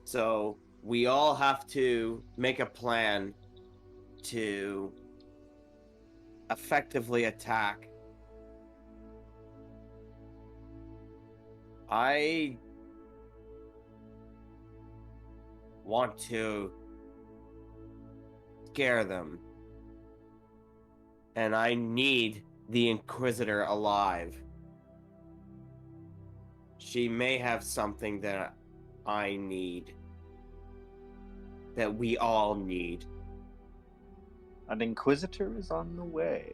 So we all have to make a plan to effectively attack. I want to scare them. And I need the Inquisitor alive. She may have something that I need. That we all need. An Inquisitor is on the way.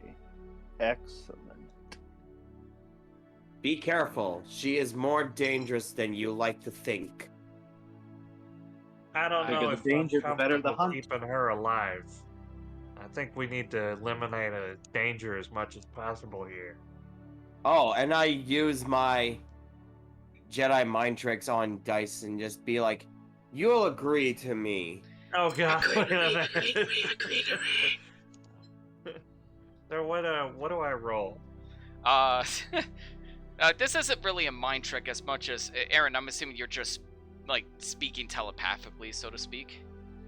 Excellent. Be careful. She is more dangerous than you like to think. I don't Bigger know the if danger, I'm the better the comfortable hunt. keeping her alive. I think we need to eliminate a danger as much as possible here. Oh, and I use my Jedi mind tricks on dice and just be like, you'll agree to me. Oh god. Agree to me. So what do I roll? This isn't really a mind trick as much as... Arron, I'm assuming you're just, like, speaking telepathically, so to speak?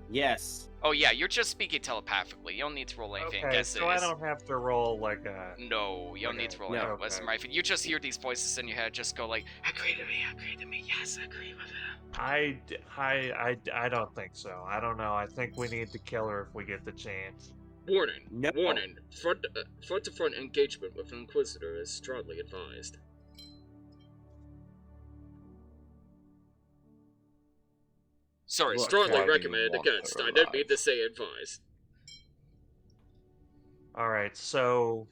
Yes. Oh yeah, you're just speaking telepathically. You don't need to roll anything. Okay, Guess so I don't have to roll like a... No, you don't need to roll Okay, any okay. wisdom, right? You just hear these voices in your head just go like, agree to me, yes, agree with him. I don't think so. I don't know. I think we need to kill her if we get the chance. Warning, No. warning. Front-to-front engagement with an Inquisitor is strongly advised. Sorry, Look, strongly why do you recommended want against. her I didn't alive? mean to say advised. Alright, so...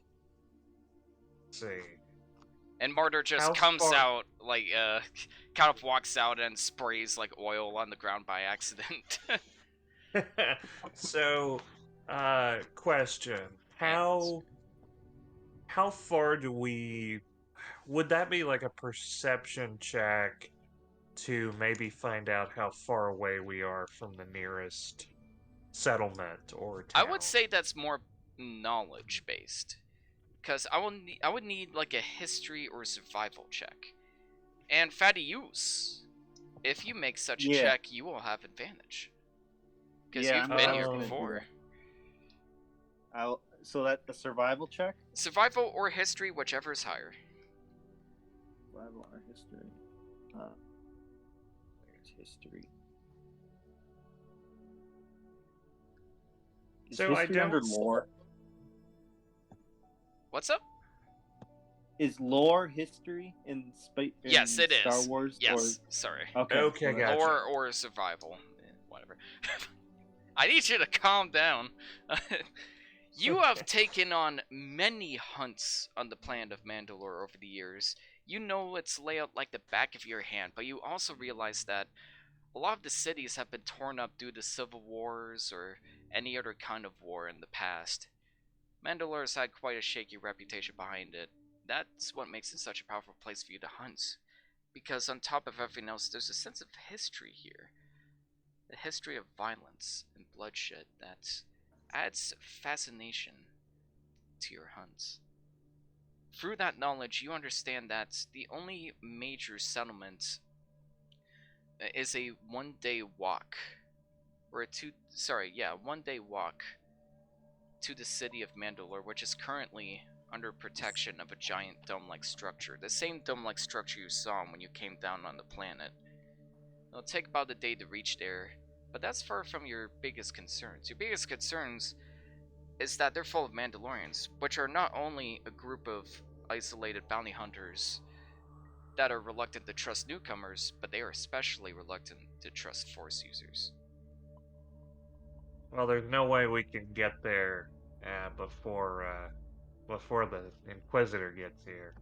Let's see. And Martyr just How comes far- out, like, kind of walks out and sprays, like, oil on the ground by accident. So, question. How far do we... Would that be like a perception check to maybe find out how far away we are from the nearest settlement or I town? would say that's more knowledge-based. Because I would need, like, a history or survival check. And Thaddeus, if you make such a Yeah. check, you will have advantage. Because Yeah, you've I'm been gonna here do before. So that the survival check? Survival or history, whichever is higher. Survival or history? There's history. Is So I history under don't- lore? What's up? Is lore history in Yes, it Star is. Wars? Yes, sorry. Or... Okay. Okay, well, gotcha. Or survival. Whatever. I need you to calm down. You have taken on many hunts on the planet of Mandalore over the years. You know its layout like the back of your hand, but you also realize that a lot of the cities have been torn up due to civil wars or any other kind of war in the past. Mandalore has had quite a shaky reputation behind it. That's what makes it such a powerful place for you to hunt. Because on top of everything else, there's a sense of history here. A history of violence and bloodshed that adds fascination to your hunts. Through that knowledge, you understand that the only major settlement is a one-day walk, or one-day walk to the city of Mandalore, which is currently under protection of a giant dome-like structure, the same dome-like structure you saw when you came down on the planet. It'll take about a day to reach there, but that's far from your biggest concerns. Your biggest concerns is that they're full of Mandalorians, which are not only a group of isolated bounty hunters that are reluctant to trust newcomers, but they are especially reluctant to trust Force users. Well, there's no way we can get there before the Inquisitor gets here.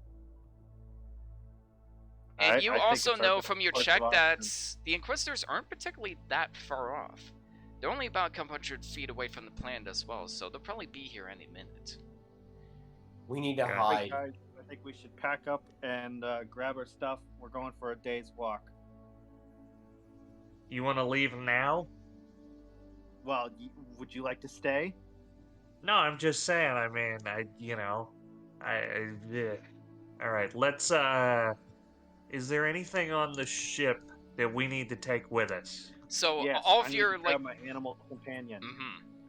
And you I think also it's our know best from your course check of that action. the Inquisitors aren't particularly that far off. They're only about a couple hundred feet away from the planet as well, so they'll probably be here any minute. We need to Yeah. hide. Guys, I think we should pack up and grab our stuff. We're going for a day's walk. You want to leave now? Well, would you like to stay? No, I'm just saying. I mean, all right, let's. Is there anything on the ship that we need to take with us? So Yes, all I of need your to grab my animal companion.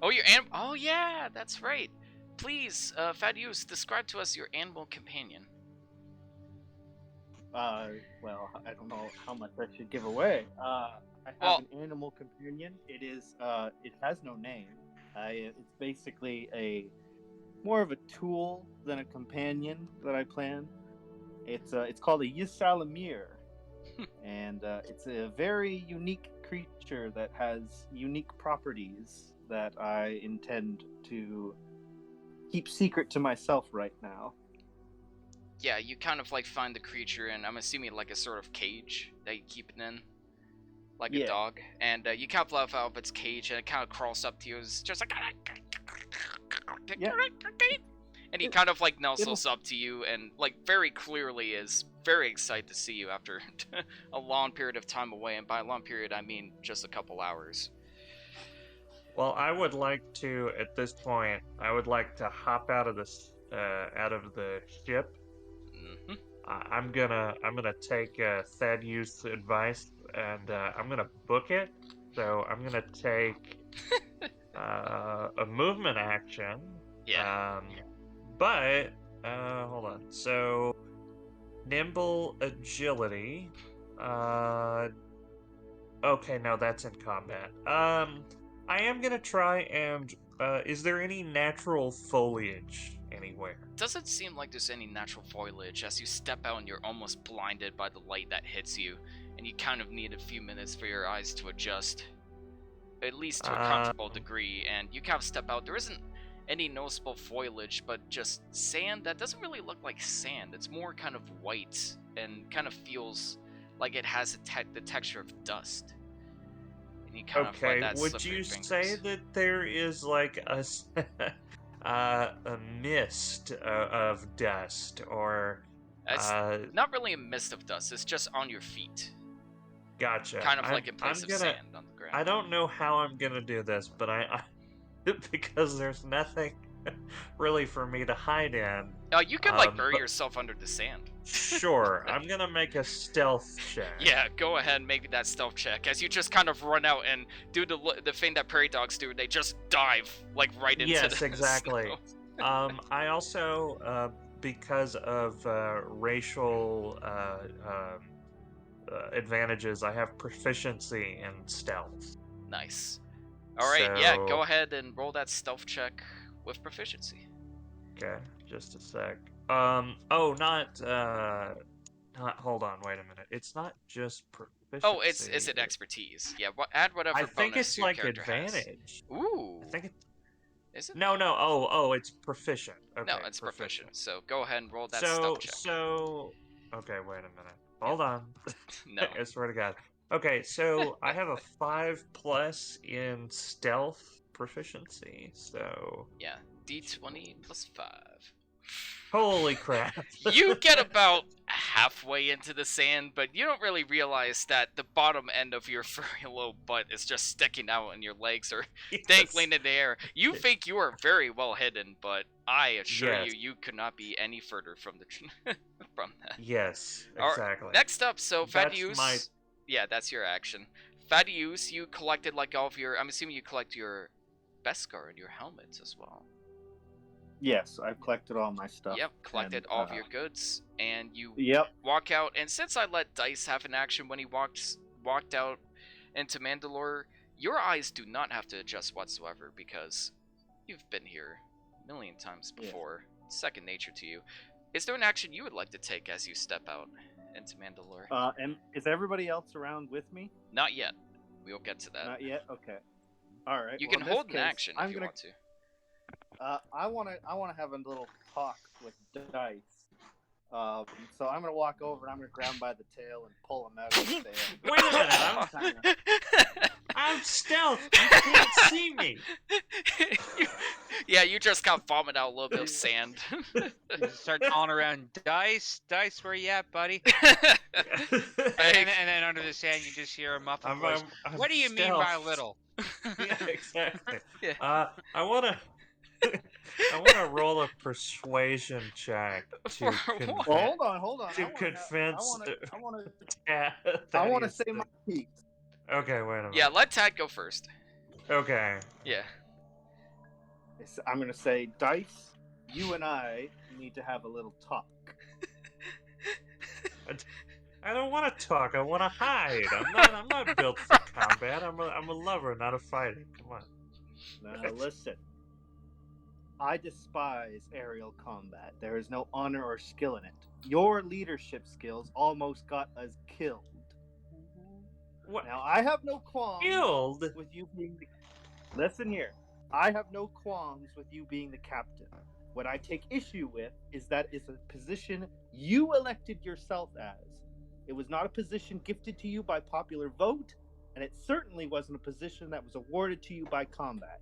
Oh, oh yeah, that's right. Please, Fadius, describe to us your animal companion. Well, I don't know how much I should give away. I have an animal companion. It has no name. It's basically more of a tool than a companion that I plan. It's called a Yisalamir, and it's a very unique creature that has unique properties that I intend to keep secret to myself right now. Yeah, you kind of like find the creature, and I'm assuming like a sort of cage that you keep it in, like a dog. And you kind of let out of its cage, and it kind of crawls up to you. It's just like, and he kind of like nuzzles up to you, and like very clearly is very excited to see you after a long period of time away. And by a long period, I mean just a couple hours. Well, I would like to, at this point, hop out of the ship. Mm-hmm. I'm gonna take Thaddeus' advice, and I'm gonna book it. So I'm gonna take a movement action. Yeah. But hold on. So nimble agility. Okay, no, that's in combat. I am gonna try and. Is there any natural foliage anywhere? Doesn't seem like there's any natural foliage. As you step out and you're almost blinded by the light that hits you, and you kind of need a few minutes for your eyes to adjust, at least to a comfortable degree. And you kind of step out. There isn't any noticeable foliage, but just sand that doesn't really look like sand. It's more kind of white and kind of feels like it has the texture of dust. And you kind of let that would slip through you your fingers. say that there is like a mist of dust, or It's not really a mist of dust. It's just on your feet. Gotcha. Kind of like in place of sand on the ground. I don't know how I'm gonna do this, but I because there's nothing really for me to hide in. You can like bury yourself under the sand. Sure, I'm gonna make a stealth check. Yeah, go ahead and make that stealth check as you just kind of run out and do the thing that prairie dogs do. They just dive like right into Yes, the exactly. snow. I also, because of racial advantages, I have proficiency in stealth. Nice. All right, yeah, So- go ahead and roll that stealth check with proficiency. Okay, just a sec. Hold on, wait a minute. It's not just Oh, is it Proficiency. expertise? Yeah, add whatever I bonus think it's your like character advantage. has. Ooh. I think it. Is it? No, no. Oh, it's proficient. Okay, No, it's proficient. So go ahead and roll that So, stealth check. okay, wait a minute. Hold on. No. I swear to God. Okay, so I have a 5+ in stealth proficiency. So, Yeah, D20 plus 5. holy crap! You get about halfway into the sand, but you don't really realize that the bottom end of your furry little butt is just sticking out and your legs are dangling in the air. You think you are very well hidden, but I assure Yes. you could not be any further from the from that. Yes, Alright, exactly. next up, so That's Thaddeus. my- Yeah, that's your action. Thaddeus, you collected like all of your. I'm assuming you collect your Beserker and your helmets as well. Yes, I've collected all my stuff. Yep, collected and, all of your goods, and you Yep. walk out. And since I let Dice have an action when he walked out into Mandalore, your eyes do not have to adjust whatsoever because you've been here a million times Yeah. before. It's second nature to you. Is there an action you would like to take as you step out into Mandalore? And is everybody else around with me? Not yet. We'll get to that. Not yet. Okay. All right. You well, can in this hold an case, action if I'm you gonna, want to. I wanna have a little talk with Dice. So I'm gonna walk over and I'm gonna grab him by the tail and pull him out of the sand. Wait a minute, I'm stealth. You can't see me. Yeah, you just got vomit out a little bit of sand. You start calling around, Dice, where you at, buddy? Hey. And then under the sand, you just hear a muffled voice. I'm What do you mean by stealth. little? Yeah, exactly. Yeah. I wanna roll a persuasion check to For convince. what? Well, hold on. To convince. I wanna say my piece. Okay, wait a minute. Yeah, let Tad go first. Okay. Yeah. I'm gonna say, Dice, you and I need to have a little talk. I don't want to talk. I want to hide. I'm not built for combat. I'm a lover, not a fighter. Come on. Now listen. I despise aerial combat. There is no honor or skill in it. Your leadership skills almost got us killed. What? Now I have no qualms Killed? with you being the... Listen here. I have no qualms with you being the captain. What I take issue with is that it's a position you elected yourself as. It was not a position gifted to you by popular vote, and it certainly wasn't a position that was awarded to you by combat.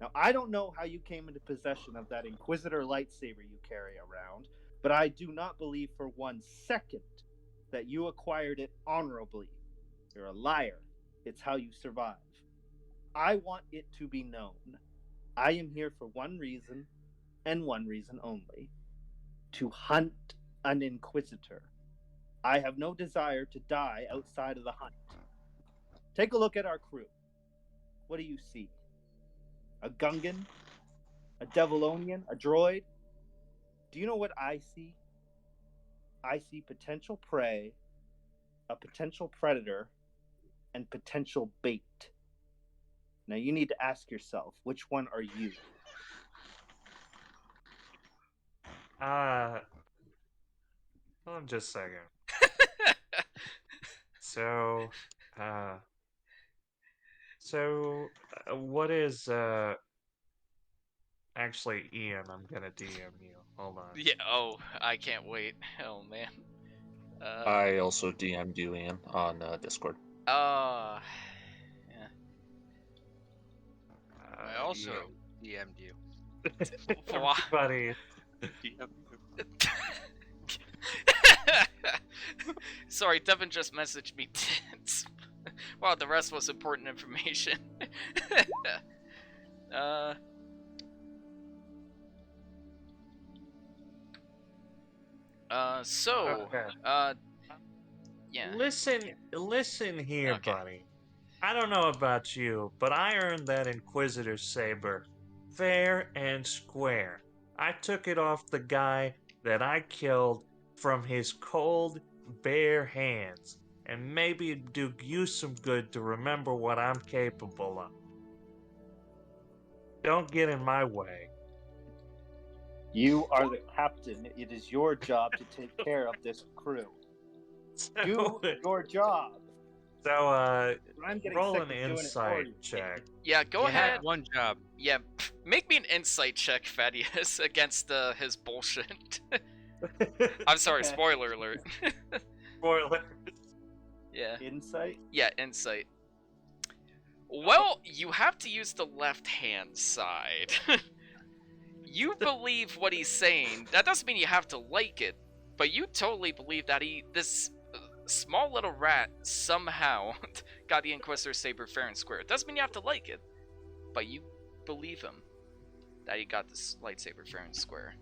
Now, I don't know how you came into possession of that Inquisitor lightsaber you carry around, but I do not believe for 1 second that you acquired it honorably. You're a liar. It's how you survive. I want it to be known. I am here for one reason, and one reason only. To hunt an Inquisitor. I have no desire to die outside of the hunt. Take a look at our crew. What do you see? A Gungan? A Devaronian? A Droid? Do you know what I see? I see potential prey, a potential predator, and potential bait. Now you need to ask yourself, which one are you? Hold on just a second. So, what is, actually, Ian, I'm gonna DM you. Hold on. Yeah. Oh, I can't wait. Oh man. I also DM'd you, Ian, on Discord. Yeah. I also DM'd you. Wow. Buddy. Sorry, Devin just messaged me tits. Wow, the rest was important information. So, Okay. yeah. Listen here, Okay. buddy. I don't know about you, but I earned that Inquisitor saber fair and square. I took it off the guy that I killed from his cold, bare hands, and maybe it'd do you some good to remember what I'm capable of. Don't get in my way. You are the captain. It is your job to take care of this crew. Do your job. So, I'm getting roll sick an of doing it for insight you. check. Yeah, go You ahead. had one job. Yeah, make me an insight check, Thaddeus, against his bullshit. I'm sorry, Okay. spoiler alert. Spoiler. Yeah. Insight? Yeah, insight. Well, you have to use the left-hand side. You believe what he's saying. That doesn't mean you have to like it, but you totally believe that this small little rat somehow got the Inquisitor's saber fair and square. It doesn't mean you have to like it, but you believe him that he got this lightsaber fair and square.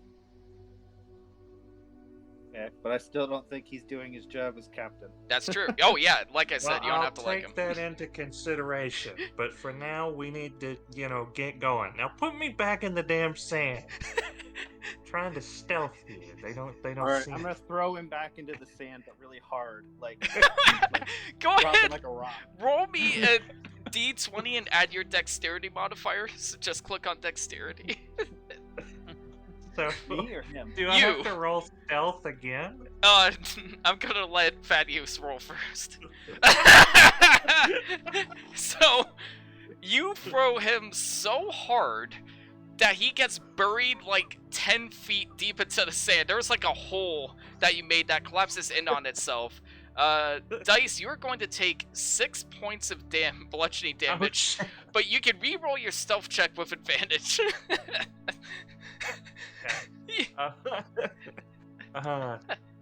Yeah, but I still don't think he's doing his job as captain. That's true. Oh yeah, like I said, Well, you don't have to like him. I'll take that into consideration, but for now, we need to, get going. Now, put me back in the damn sand. Trying to stealth you. They don't Alright, see I'm me. gonna throw him back into the sand, but really hard. Like, Go drop him ahead, like a rock. roll me a d20 and add your dexterity modifiers. Just click on dexterity. So, Me or him? do I You. have to roll stealth again? I'm gonna let Thaddeus roll first. So, you throw him so hard that he gets buried like 10 feet deep into the sand. There's like a hole that you made that collapses in on itself. Dice, you're going to take 6 points of bludgeoning damage, Ouch. but you can re-roll your stealth check with advantage.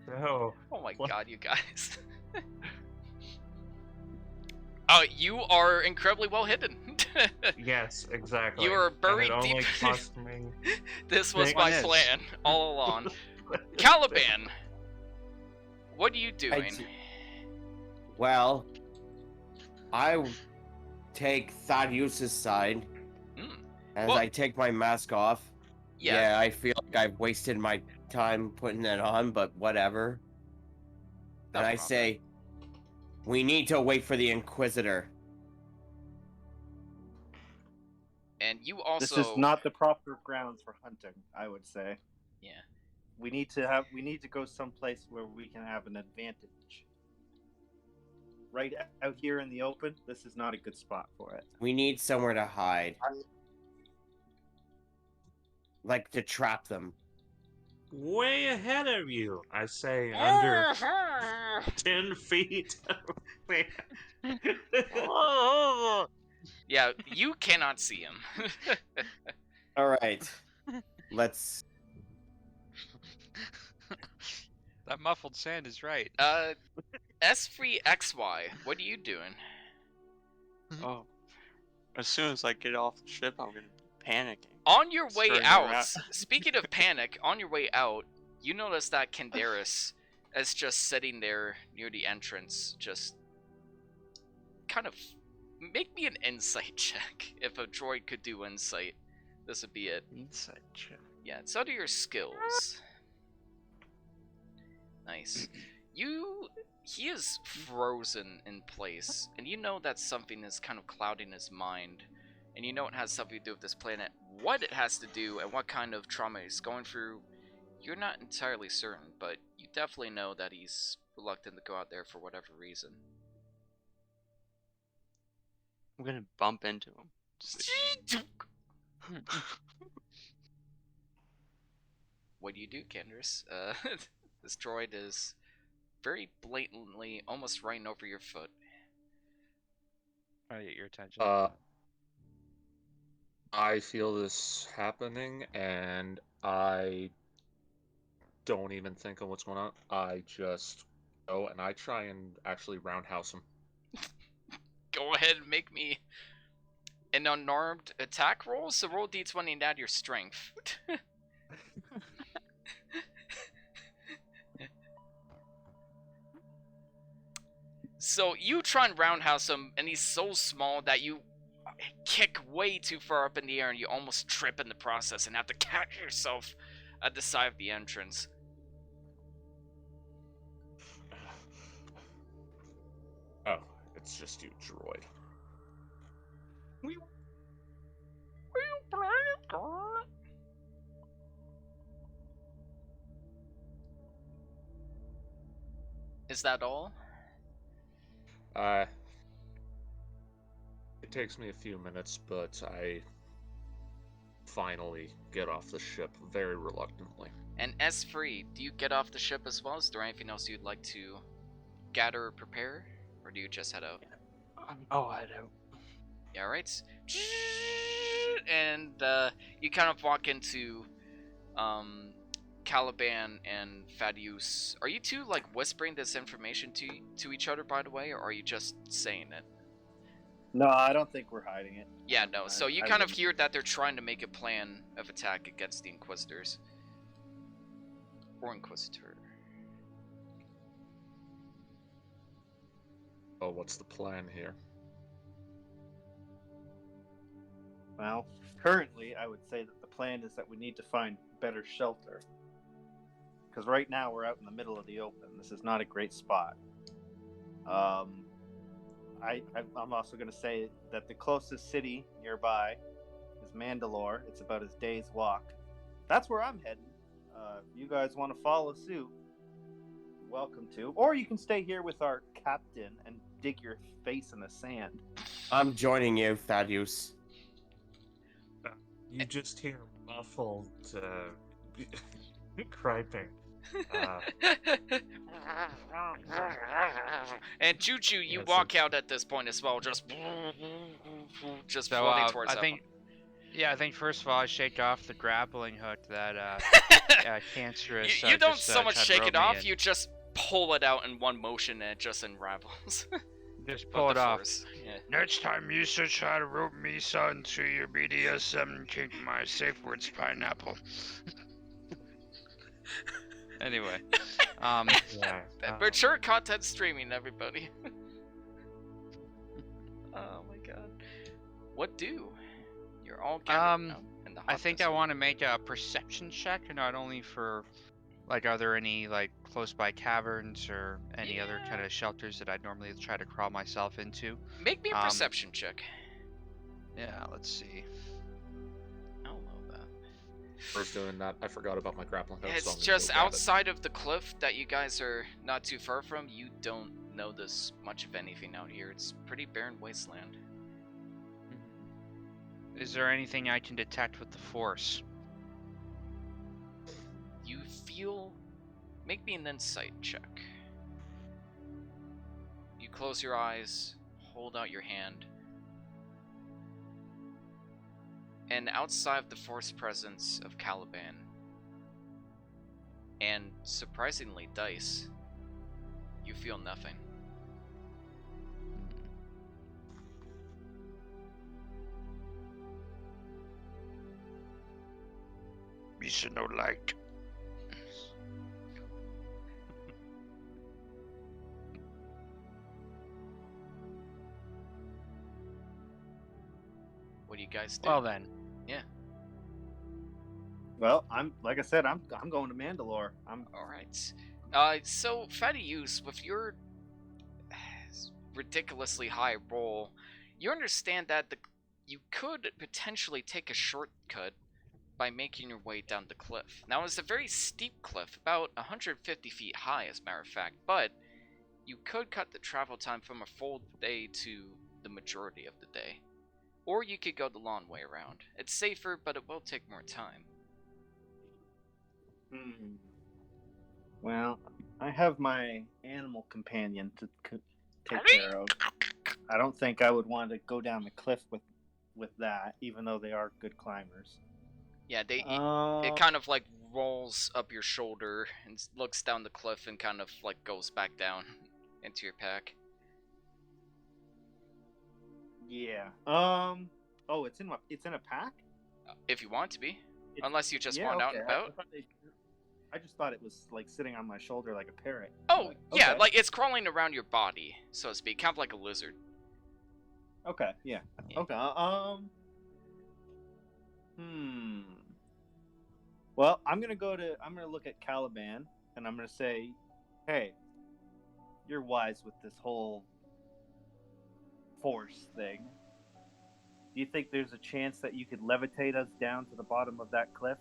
So, Oh my What? god, you guys. You are incredibly well hidden. yes, exactly. You are And buried it only deep. cost me. This was Big my one. plan all along. Caliban, what are you I doing? d- Well, I take Thaddeus' side Mm, as Well- I take my mask off. yeah. I feel like I've wasted my time putting it on, but whatever. And I nothing wrong say, we need to wait for the Inquisitor. with it. And you also. This is not the proper grounds for hunting, I would say. Yeah. We need to go someplace where we can have an advantage. Right out here in the open, this is not a good spot for it. We need somewhere to hide. Like to trap them. Way ahead of you, I say, under 10 feet. Yeah, you cannot see him. Alright. Let's. That muffled sand is right. S3XY, what are you doing? Oh. As soon as I get off the ship, I'm gonna be panicking. On your way Starting out, around. speaking of panic, on your way out, you notice that Canderous is just sitting there near the entrance, just kind of. Make me an insight check. If a droid could do insight, this would be it. Insight check. Yeah, it's under your skills. Nice. He is frozen in place, and you know that something is kind of clouding his mind, and you know it has something to do with this planet. What it has to do and what kind of trauma he's going through, you're not entirely certain, but you definitely know that he's reluctant to go out there for whatever reason. I'm gonna bump into him. What do you do, Canderous? This droid is very blatantly almost right over your foot. Try to get your attention. I feel this happening, and I don't even think of what's going on. I just go and I try and actually roundhouse him. Go ahead and make me an unarmed attack roll. So roll d20 and add your strength. So you try and roundhouse him, and he's so small that you kick way too far up in the air, and you almost trip in the process and have to catch yourself at the side of the entrance. Oh, it's just you, droid. Is that all? It takes me a few minutes, but I finally get off the ship very reluctantly. And S free, do you get off the ship as well? Is there anything else you'd like to gather or prepare? Or do you just head out? I don't. Yeah, right. And you kind of walk into Kaliban and Thaddeus. Are you two like whispering this information to each other, by the way, or are you just saying it? No, I don't think we're hiding it. Yeah, no. So you kind of hear that they're trying to make a plan of attack against the Inquisitors. Or Inquisitor. Oh, what's the plan here? Well, currently, I would say that the plan is that we need to find better shelter. Because right now we're out in the middle of the open. This is not a great spot. I'm also going to say that the closest city nearby is Mandalore. It's about a day's walk. That's where I'm heading. If you guys want to follow suit, you're welcome to. Or you can stay here with our captain and dig your face in the sand. I'm joining you, Thaddeus. You just hear muffled criping. And Juju, you Yes, walk out at this point as well, just So floating towards I think, I think first of all I shake off the grappling hook that Canderous. you don't just, so much tried to shake rope it me off, in. you just pull it out in one motion and it just unravels. Just Of pull the it off. force. Yeah. Next time you should try to rope me son to your BDSM kink, my safe words pineapple. Anyway, Yeah. Mature content streaming, everybody. Oh my god. What do? You're all gathered now in the I hot think I desert. want to make a perception check, not only for, like, are there any, like, close by caverns or any other Yeah. kind of shelters that I'd normally try to crawl myself into. Make me a perception check. Yeah, let's see. I'll know that. First doing that, I forgot about my grappling hook. so It's I'm gonna just go grab it. outside of the cliff that you guys are not too far from. You don't notice much of anything out here. It's pretty barren wasteland. Is there anything I can detect with the Force? You feel... Make me an insight check. You close your eyes, hold out your hand, and outside of the force presence of Caliban, and surprisingly Dice, you feel nothing. Me should no like. What do you guys do? Well then, Well, I'm like I said, I'm going to Mandalore. Alright. So, Fatty Use, with your ridiculously high roll, you understand that you could potentially take a shortcut by making your way down the cliff. Now, it's a very steep cliff, about 150 feet high, as a matter of fact, but you could cut the travel time from a full day to the majority of the day. Or you could go the long way around. It's safer, but it will take more time. Well, I have my animal companion to take care of. I don't think I would want to go down the cliff with that, even though they are good climbers. Yeah, it kind of like rolls up your shoulder and looks down the cliff and kind of like goes back down into your pack. Yeah. Oh, it's in a pack. If you want to be, It's- unless you just yeah, want out and okay. about. I just thought it was like sitting on my shoulder like a parrot. Oh, but- yeah, okay. like it's crawling around your body, so to speak, kind of like a lizard. Okay, yeah. Yeah. Okay. Well, I'm gonna look at Caliban and I'm gonna say, hey, you're wise with this whole force thing. Do you think there's a chance that you could levitate us down to the bottom of that cliff?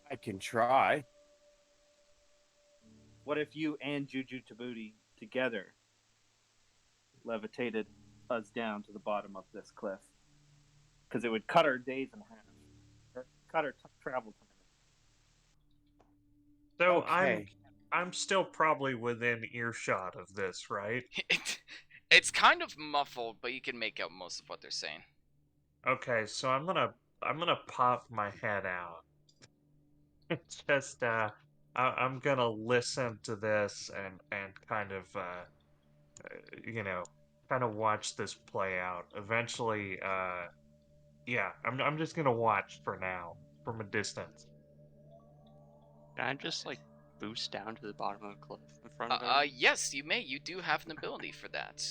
I can try. What if you and Juju Tabootie together levitated us down to the bottom of this cliff, because it would cut our days in half, or cut our travel time. So Okay. I'm still probably within earshot of this, right? It's kind of muffled, but you can make out most of what they're saying. Okay, so I'm gonna pop my head out. It's just I'm gonna listen to this and kind of you know, kind of watch this play out. Eventually, yeah, I'm just gonna watch for now from a distance. Can I just like boost down to the bottom of the cliff in front of it? Yes, you may. You do have an ability for that.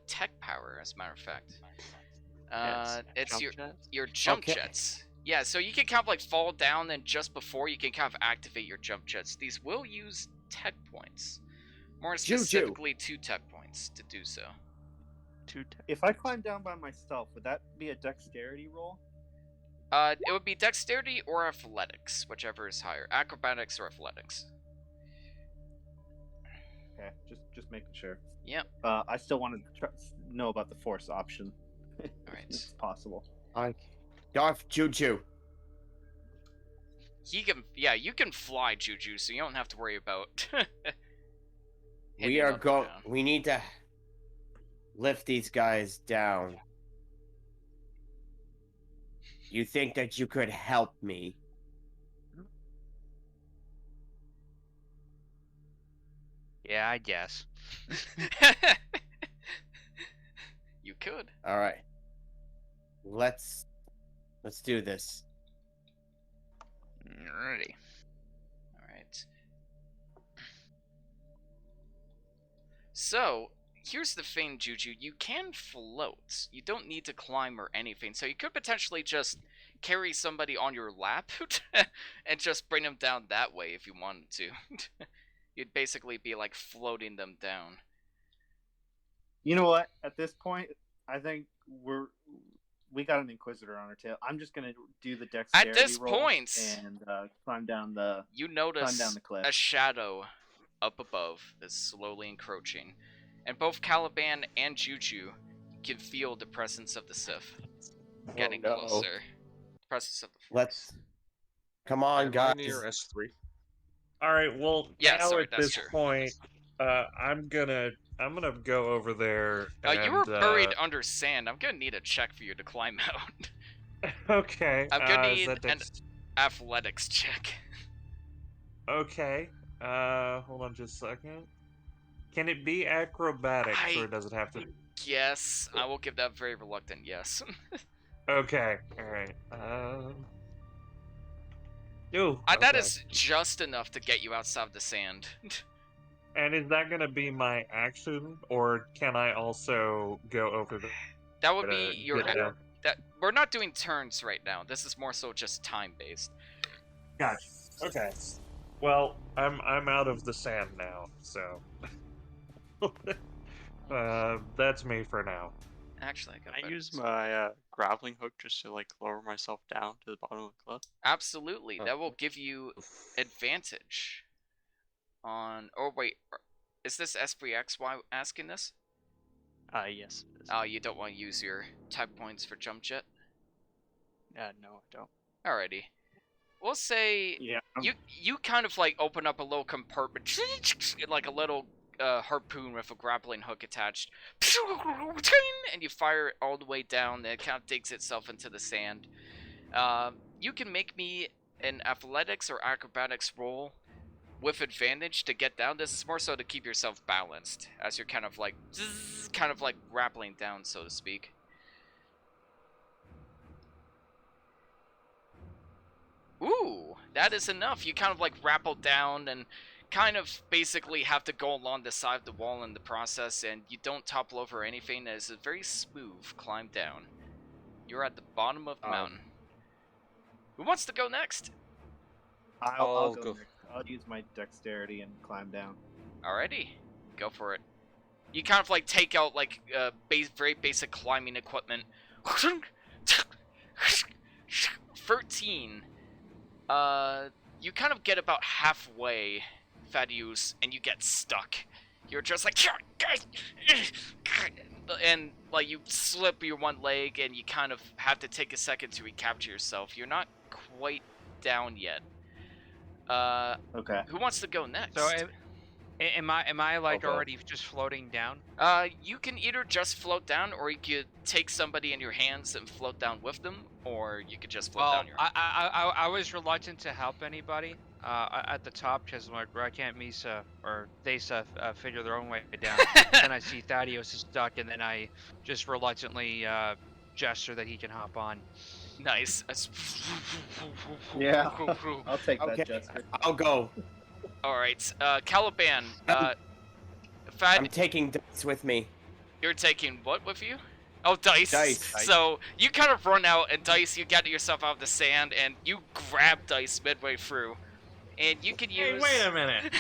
Tech power, as a matter of fact. It's jump your jets? your jump Okay. jets. Yeah, so you can kind of like fall down, and just before you can kind of activate your jump jets. These will use tech points, more Juju. specifically 2 tech points to do so. If I climb down by myself, would that be a dexterity roll? It would be dexterity or athletics, whichever is higher. Acrobatics or athletics. Okay, just making sure. Yep. I still wanted to know about the force option. All right. It's possible. Darth Juju. He can. Yeah, you can fly, Juju, so you don't have to worry about. We are We need to lift these guys down. You think that you could help me? Yeah, I guess. You could. All right. Let's do this. Alrighty. Alright. So, here's the thing, Juju. You can float. You don't need to climb or anything. So you could potentially just carry somebody on your lap and just bring them down that way if you wanted to. You'd basically be like floating them down. You know what? At this point, I think we got an Inquisitor on our tail. I'm just gonna do the dexterity At this roll point, and climb down the you notice the cliff. a shadow up above that's slowly encroaching. And both Caliban and Juju can feel the presence of the Sith getting no. closer. The presence of the Force. Let's. Come on, Am I guys. near S3? All right, well, Yeah, now sorry, at that's this true. point, I'm gonna go over there. You were and, buried under sand. I'm gonna need a check for you to climb out. Okay. I'm gonna is need that an athletics check. Okay. Hold on just a second. Can it be acrobatics, or does it have to? Yes, I will give that very reluctant yes. Okay. All right. Ooh. That okay. is just enough to get you outside of the sand. And is that gonna be my action, or can I also go over the? That would be your. get down? That we're not doing turns right now. This is more so just time based. Gotcha. Okay. Well, I'm out of the sand now, so. That's me for now. Actually, I got. Can I better use news. my grappling hook just to like lower myself down to the bottom of the cliff? Absolutely, that will give you advantage. On. Oh wait, is this S3XY asking this? Yes. It is. Oh, you don't want to use your type points for jump jet? No, I don't. Alrighty. We'll say Yeah. you kind of like open up a little compartment, like a little harpoon with a grappling hook attached, and you fire it all the way down, and it kind of digs itself into the sand. You can make me an athletics or acrobatics roll with advantage to get down. This is more so to keep yourself balanced as you're kind of like grappling down, so to speak. Ooh, that is enough. You kind of like rappel down and kind of basically have to go along the side of the wall in the process, and you don't topple over anything. It's a very smooth climb down. You're at the bottom of the mountain. Who wants to go next? I'll go next. I'll use my dexterity and climb down. Alrighty, go for it. You kind of like take out like very basic climbing equipment. 13. You kind of get about halfway, Thaddeus, and you get stuck. You're just like, and like you slip your one leg, and you kind of have to take a second to recapture yourself. You're not quite down yet. Okay. Who wants to go next? So am I like go. already just floating down? You can either just float down, or you could take somebody in your hands and float down with them, or you could just float Well, down your own. I was reluctant to help anybody at the top because I'm like, why can't Misa or Thesa figure their own way down? Then I see Thaddeus is stuck, and then I just reluctantly gesture that he can hop on. Nice. Yeah. I'll take Okay, that gesture. I'll go. All right, Caliban. I'm Fad, taking dice with me. you're taking what with you? Oh, dice. Dice. So you kind of run out, and dice, you get yourself out of the sand, and you grab dice midway through, and you can use. Hey, wait a minute.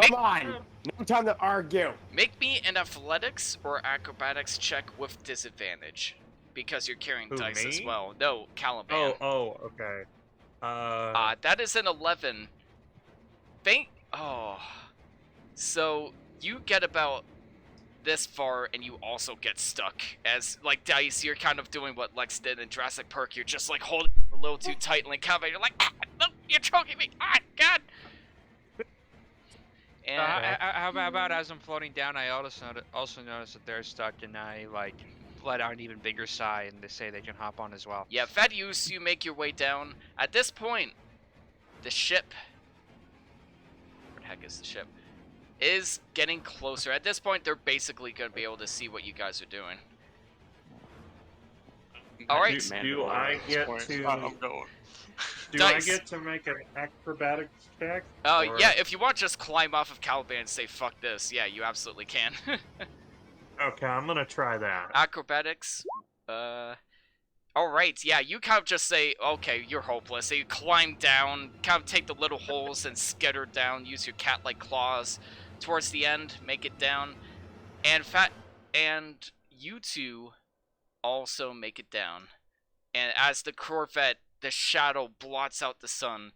Come on. No time to argue. Make me an athletics or acrobatics check with disadvantage, because you're carrying Who, dice as me? well. No, Caliban. Oh, okay. That is an 11. So you get about this far, and you also get stuck. As like dice, you're kind of doing what Lex did in Jurassic Park. You're just like holding it a little too tight, and like Caliban, you're like, no, you're choking me. God. And How about as I'm floating down, I also notice that they're stuck, and I like let out an even bigger sigh, and they say they can hop on as well. yeah, Thaddeus, you make your way down. At this point, the ship. Where the heck is the ship? Is getting closer. At this point, they're basically going to be able to see what you guys are doing. All right. Do I get to? I'm going. Do I Dice. get to make an acrobatics check? Or- Yeah, if you want, just climb off of Caliban and say, fuck this. Yeah, you absolutely can. Okay, I'm gonna try that. Acrobatics. Alright, yeah, you kind of just say, okay, you're hopeless. So you climb down, kind of take the little holes and skitter down, use your cat-like claws. Towards the end, make it down. And you two also make it down. And as the Corvette, the shadow blots out the sun,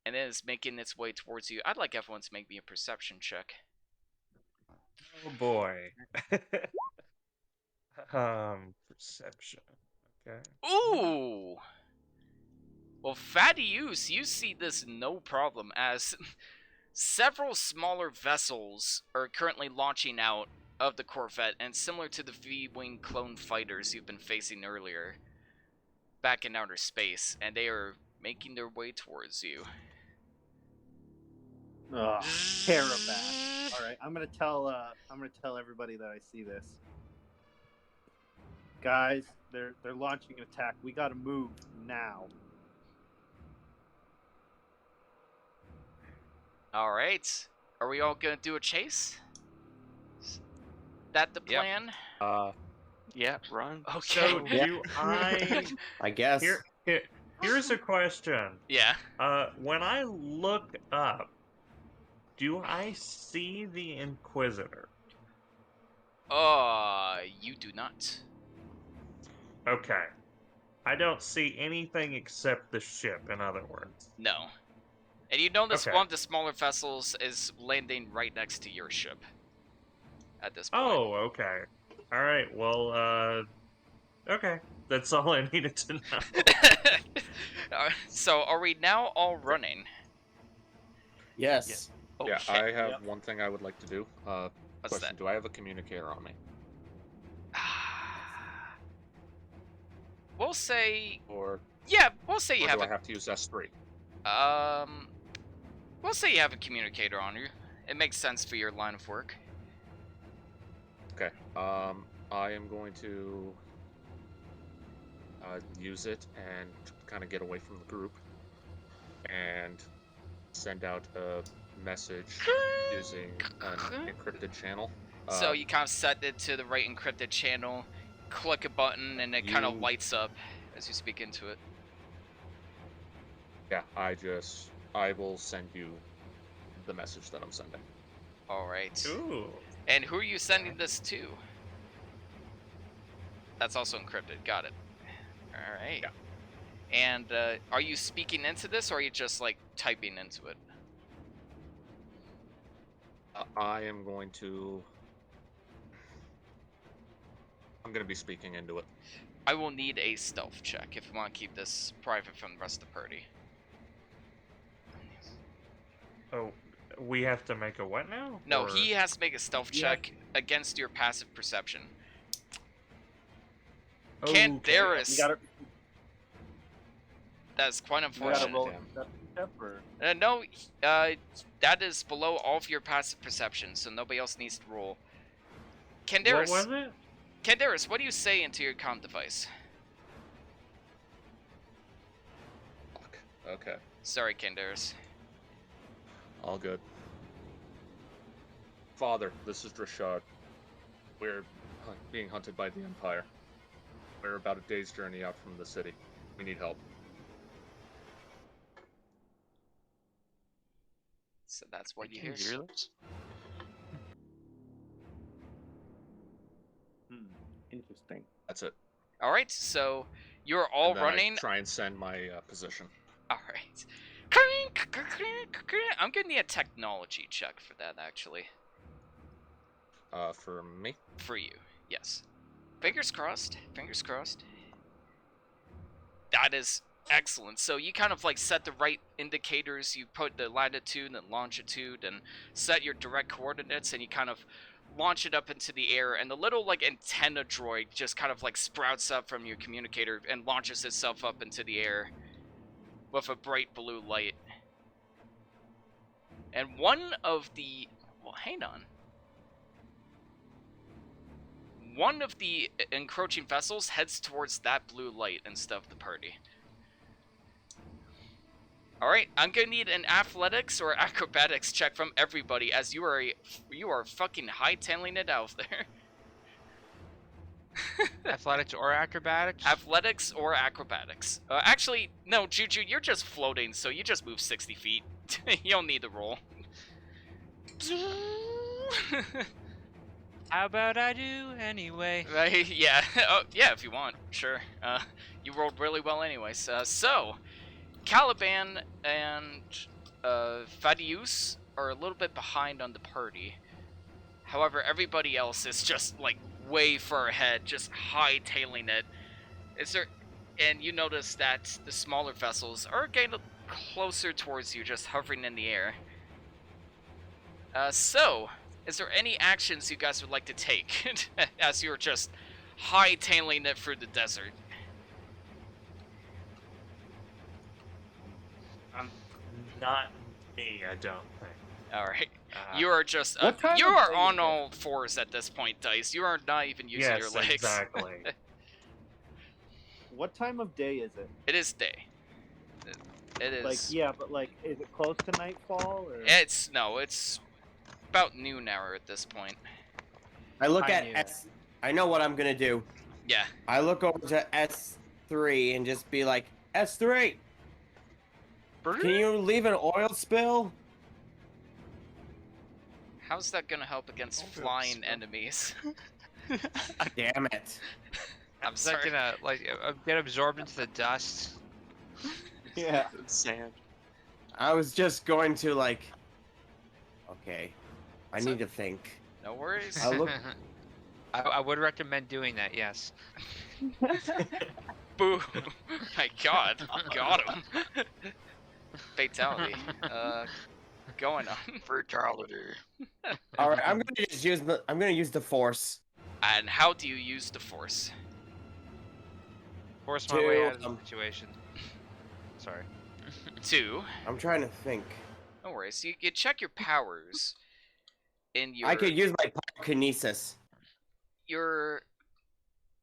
and it is making its way towards you. I'd like everyone to make me a perception check. Oh boy. Perception. Okay. Ooh! Well, Thaddeus, you see this no problem, as several smaller vessels are currently launching out of the Corvette, and similar to the V-Wing clone fighters you've been facing earlier, back in outer space, and they are making their way towards you. Oh, Carabash. All right, I'm gonna tell everybody that I see this. Guys, they're launching an attack. We gotta move now. Alright. Are we all gonna do a chase? Is that the Yep. plan? Yeah, run. Okay. So do I guess. Here's a question. Yeah. When I look up, do I see the Inquisitor? You do not. Okay. I don't see anything except the ship, in other words. No. And you notice Okay. one of the smaller vessels is landing right next to your ship. At this point. Oh, okay. Alright, well, okay. That's all I needed to know. So, are we now all running? Yes. Oh, yeah, shit. I have one thing I would like to do. What's Question: that? do I have a communicator on me? We'll say... Or, Yeah, we'll say you or have do I a... have to use S3? We'll say you have a communicator on you. It makes sense for your line of work. Okay. I am going to use it and kind of get away from the group and send out a message using an encrypted channel. So you kind of set it to the right encrypted channel, click a button, and it kind of You- lights up as you speak into it. Yeah, I will send you the message that I'm sending. Alright. Ooh. And who are you sending this to? That's also encrypted. Got it. Alright. Yeah. And are you speaking into this, or are you just like typing into it? I am going to I'm gonna be speaking into it. I will need a stealth check if you want to keep this private from the rest of the party. Oh, we have to make a what now? No, Or- he has to make a stealth check against your passive perception. Okay. Canderous. You gotta, That's quite you gotta unfortunate. roll Damn. step or No, that is below all of your passive perception, so nobody else needs to roll. What Canderous, was it? Canderous, what do you say into your comm device? Fuck. Okay. Sorry, Canderous. All good. Father, this is Drashad. We're being hunted by the Empire. We're about a day's journey out from the city. We need help. So that's what you Can hear. you hear this? interesting. That's it. All right, so you're all And then I running. try and send my position. All right. I'm gonna need a technology check for that, actually. For me. For you, yes. Fingers crossed. Fingers crossed. That is excellent. So you kind of like set the right indicators. You put the latitude and longitude and set your direct coordinates, and you kind of launch it up into the air. And the little like antenna droid just kind of like sprouts up from your communicator and launches itself up into the air with a bright blue light. And one of the... Well, hang on. One of the encroaching vessels heads towards that blue light instead of the party. Alright, I'm gonna need an athletics or acrobatics check from everybody, as you are fucking hightailing it out there. Athletics or acrobatics? Athletics or acrobatics. Actually, no, Juju, you're just floating, so you just move 60 feet. You don't need to roll. How about I do anyway? Right, yeah. Oh, yeah, if you want, sure. You rolled really well anyways. So, Caliban and Fadius are a little bit behind on the party. However, everybody else is just, like, way far ahead, just hightailing it. And you notice that the smaller vessels are getting closer towards you, just hovering in the air. So, is there any actions you guys would like to take as you're just hightailing it through the desert? Not me, I don't think. Alright. Uh, You are just... what time you of are day on is it? all fours at this point, Dice. You are not even using yes, your legs. exactly. What time of day is it? It is day. It is... Like, yeah, but like, is it close to nightfall or? It's... No, it's about noon hour at this point. I look I at knew. S. I know what I'm gonna do. Yeah. I look over to S3 and just be like, S3, can you leave an oil spill? How's that gonna help against Oh, flying that's- enemies? Damn it. I'm Is that sorry. gonna like get absorbed into the dust? Yeah. Sand. I was just going to like. Okay, I So- need to think. No worries. I look. I would recommend doing that. Yes. Boo! My God, got him. Fatality. Going on. Fatality. All right, I'm gonna just use the. I'm gonna use the force. And how do you use the Force? Force my way Two, out of the um, situation. Sorry. 2. I'm trying to think. No worries. You check your powers in your I could use my pyrokinesis. your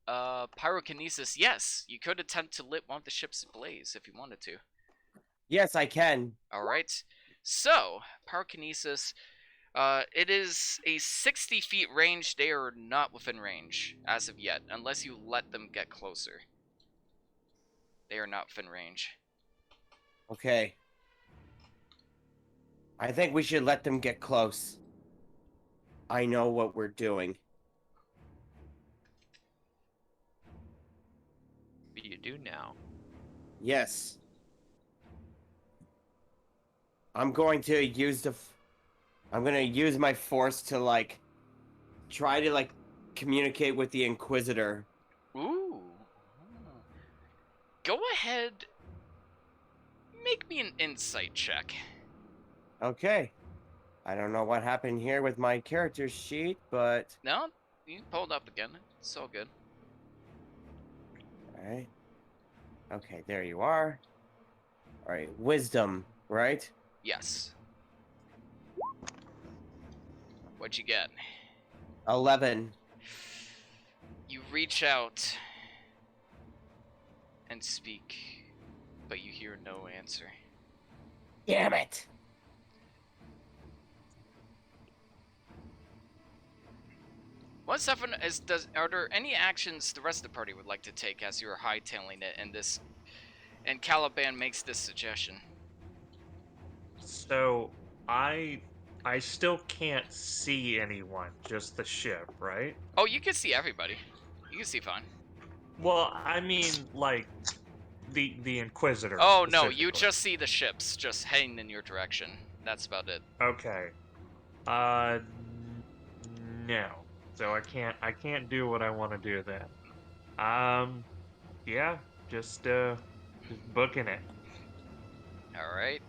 pyrokinesis. Yes, you could attempt to lit one of the ships ablaze if you wanted to. Yes, I can. All right. So pyrokinesis. It is a 60 feet range. They are not within range as of yet, unless you let them get closer. They are not within range. Okay. I think we should let them get close. I know what we're doing. You do now. Yes. I'm going to use the. I'm gonna use my force to like, try to like, communicate with the Inquisitor. Ooh. Go ahead. Make me an insight check. Okay. I don't know what happened here with my character sheet, but... No, you can pull it up again. It's all good. Alright. Okay, there you are. Alright, wisdom, right? Yes. What'd you get? 11. You reach out and speak, but you hear no answer. Damn it! What's up? Are there any actions the rest of the party would like to take as you're hightailing it, and Caliban makes this suggestion? So I still can't see anyone, just the ship, right? Oh, you can see everybody. You can see fine. Well, I mean, like the Inquisitor. Oh no, you specifically. just see the ships just heading in your direction. That's about it. Okay. No. So I can't do what I want to do then. Yeah, just booking it. All right.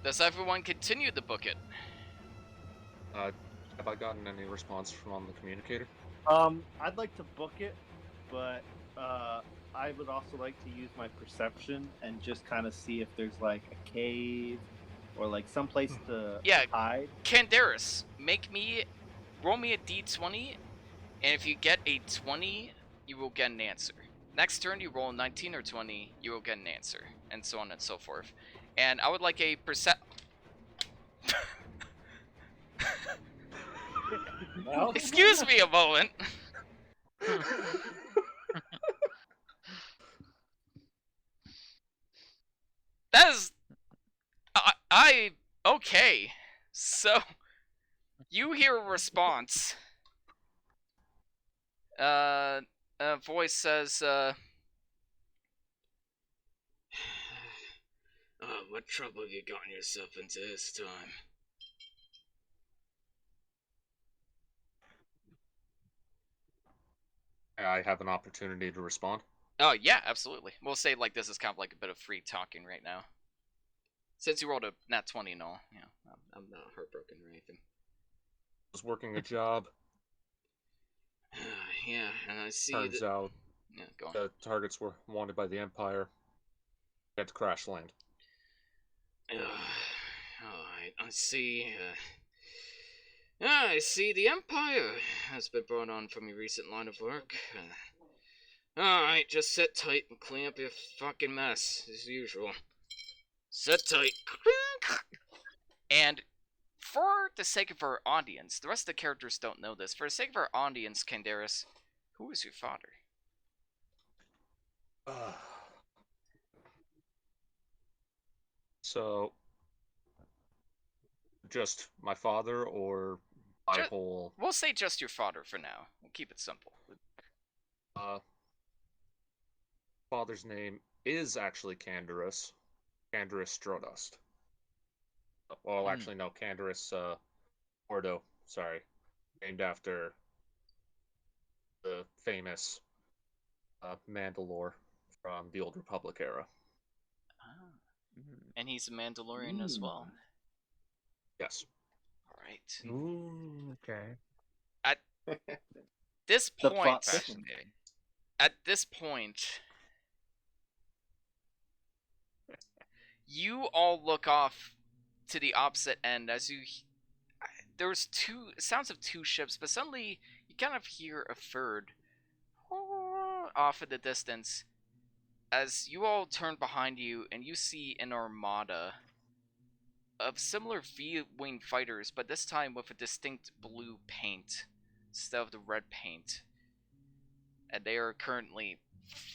Does everyone continue to book it? Have I gotten any response from the communicator? I'd like to book it, but I would also like to use my perception and just kind of see if there's like a cave or like someplace to hide. Canderous, roll me a d20, and if you get a 20, you will get an answer. Next turn, you roll a 19 or 20, you will get an answer, and so on and so forth. And I would like a Well, Excuse me a moment. That is... Okay. So, you hear a response. A voice says, what trouble have you gotten yourself into this time? I have an opportunity to respond. Oh, yeah, absolutely. We'll say, like, this is kind of like a bit of free talking right now. Since you rolled a nat 20 and all, you know, I'm not heartbroken or anything. I was working a job. Yeah, and I see Turns out Yeah, go on. the targets were wanted by the Empire. Had to crash land. Alright, I see. I see the Empire has been brought on from your recent line of work. Alright, just sit tight and clean up your fucking mess, as usual. Sit tight. And for the sake of our audience, the rest of the characters don't know this. For the sake of our audience, Canderous, who is your father? So, just my father or my whole... We'll say just your father for now. We'll keep it simple. Father's name is actually Canderous. Canderous Strodust. Well, actually, no, Canderous Ordo, sorry. Named after the famous Mandalore from the Old Republic era. And he's a Mandalorian as well. Yes. Alright. Ooh, okay. At this The point, plot thickens. You all look off to the opposite end as there's sounds of two ships, but suddenly you kind of hear a third off in the distance as you all turn behind you and you see an armada of similar V-wing fighters, but this time with a distinct blue paint instead of the red paint. And they are currently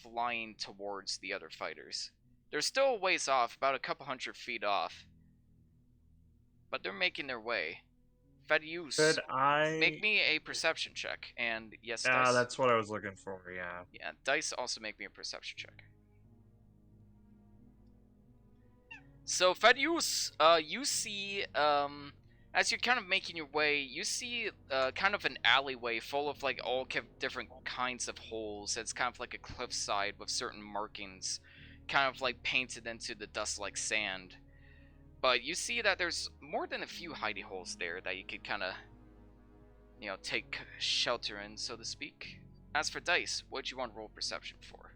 flying towards the other fighters. They're still a ways off, about a couple 100 feet off. But they're making their way. Fedius, Could I make me a perception check. And yes, Ah, Dice. that's what I was looking for, yeah. Yeah, Dice also make me a perception check. So Fedius, you see as you're kind of making your way, you see kind of an alleyway full of like all different kinds of holes. It's kind of like a cliffside with certain markings, kind of like painted into the dust like sand. But you see that there's more than a few hidey holes there that you could kind of, you know, take shelter in, so to speak. As for dice, what do you want to roll perception for?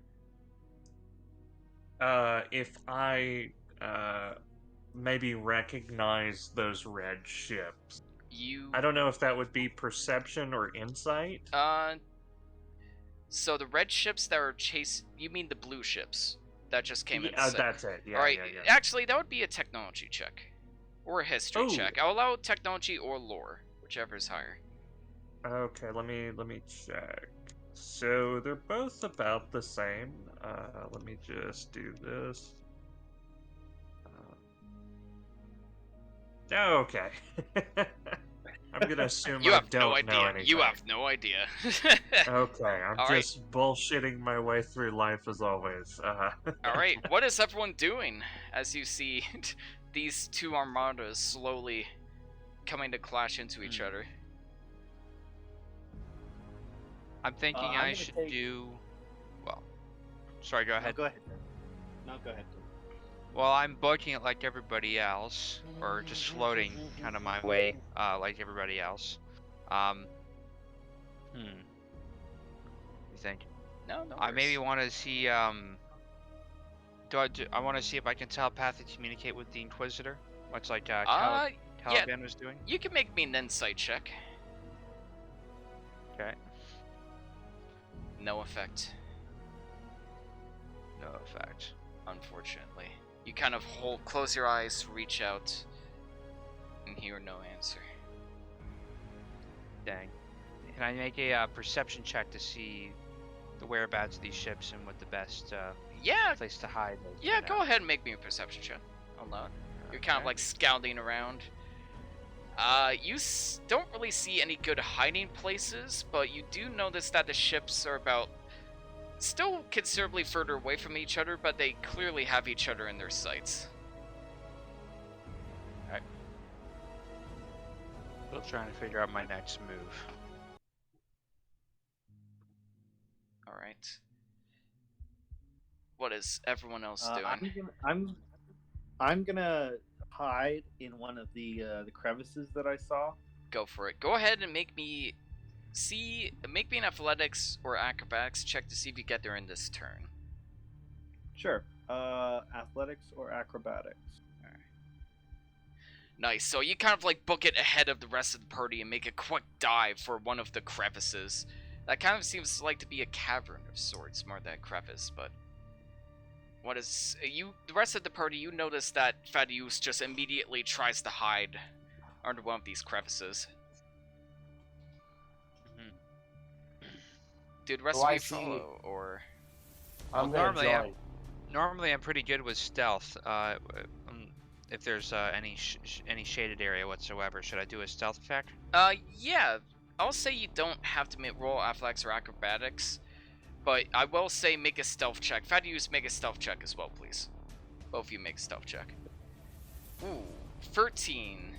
If I maybe recognize those red ships. I don't know if that would be perception or insight. So the red ships that are you mean the blue ships that just came in? That's it. Yeah, Alright, yeah. actually that would be a technology check. Or a history Ooh. check. I'll allow technology or lore, whichever is higher. Okay, let me check. So they're both about the same. Let me just do this. Okay. I'm gonna assume You I have don't no know idea. anything. You have no idea. Okay, I'm All right. just bullshitting my way through life as always. Alright, what is everyone doing as you see these two armadas slowly coming to clash into each other? I'm thinking I'm I gonna should take- do. Well, sorry. Go ahead. No, go ahead. No, go ahead. Well, I'm booking it like everybody else, or just floating kind of my way, like everybody else. You think? No, no. I maybe worries. want to see. I want to see if I can telepathically communicate with the Inquisitor, much like yeah. Kaliban was doing. You can make me an insight check. Okay. No effect, No effect. unfortunately. You kind of close your eyes, reach out, and hear no answer. Dang. Can I make a perception check to see the whereabouts of these ships and what the best Yeah, place to hide is? yeah. Go ahead and make me a perception check. I'll allow it. You're kind of like scouting around. You don't really see any good hiding places, but you do notice that the ships are still considerably further away from each other, but they clearly have each other in their sights. Alright. Still trying to figure out my next move. Alright. What is everyone else doing? I'm gonna hide in one of the crevices that I saw. Go for it. Go ahead and make me an athletics or acrobatics check to see if you get there in this turn. Sure. Athletics or acrobatics. Nice. So you kind of like book it ahead of the rest of the party and make a quick dive for one of the crevices. That kind of seems like to be a cavern of sorts, more than a crevice, but the rest of the party, you notice that Thaddeus just immediately tries to hide under one of these crevices. Did the rest of you follow, or? I'm Well, gonna join. Normally, I'm pretty good with stealth. If there's any shaded area whatsoever, should I do a stealth check? Yeah. I'll say you don't have to roll athletics or acrobatics, but I will say make a stealth check. Thaddeus, make a stealth check as well, please. Both of you make a stealth check. Ooh, 13.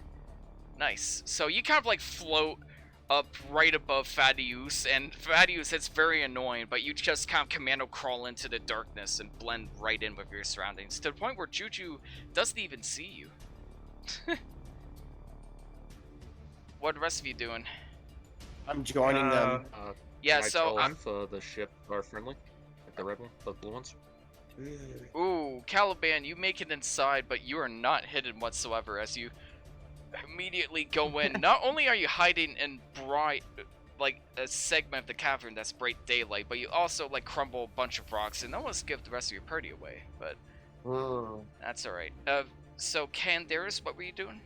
Nice. So you kind of like float up right above Thaddeus, and Thaddeus, it's very annoying, but you just kind of commando crawl into the darkness and blend right in with your surroundings, to the point where Juju doesn't even see you. What are the rest of you doing? I'm joining them. Yeah, Can I so tell if the ship are friendly? Like the red one, the blue ones? ooh, Caliban, you make it inside, but you are not hidden whatsoever as you immediately go in. Not only are you hiding in bright, like a segment of the cavern that's bright daylight, but you also like crumble a bunch of rocks and almost give the rest of your party away. But that's all right. So Canderous, what were you doing?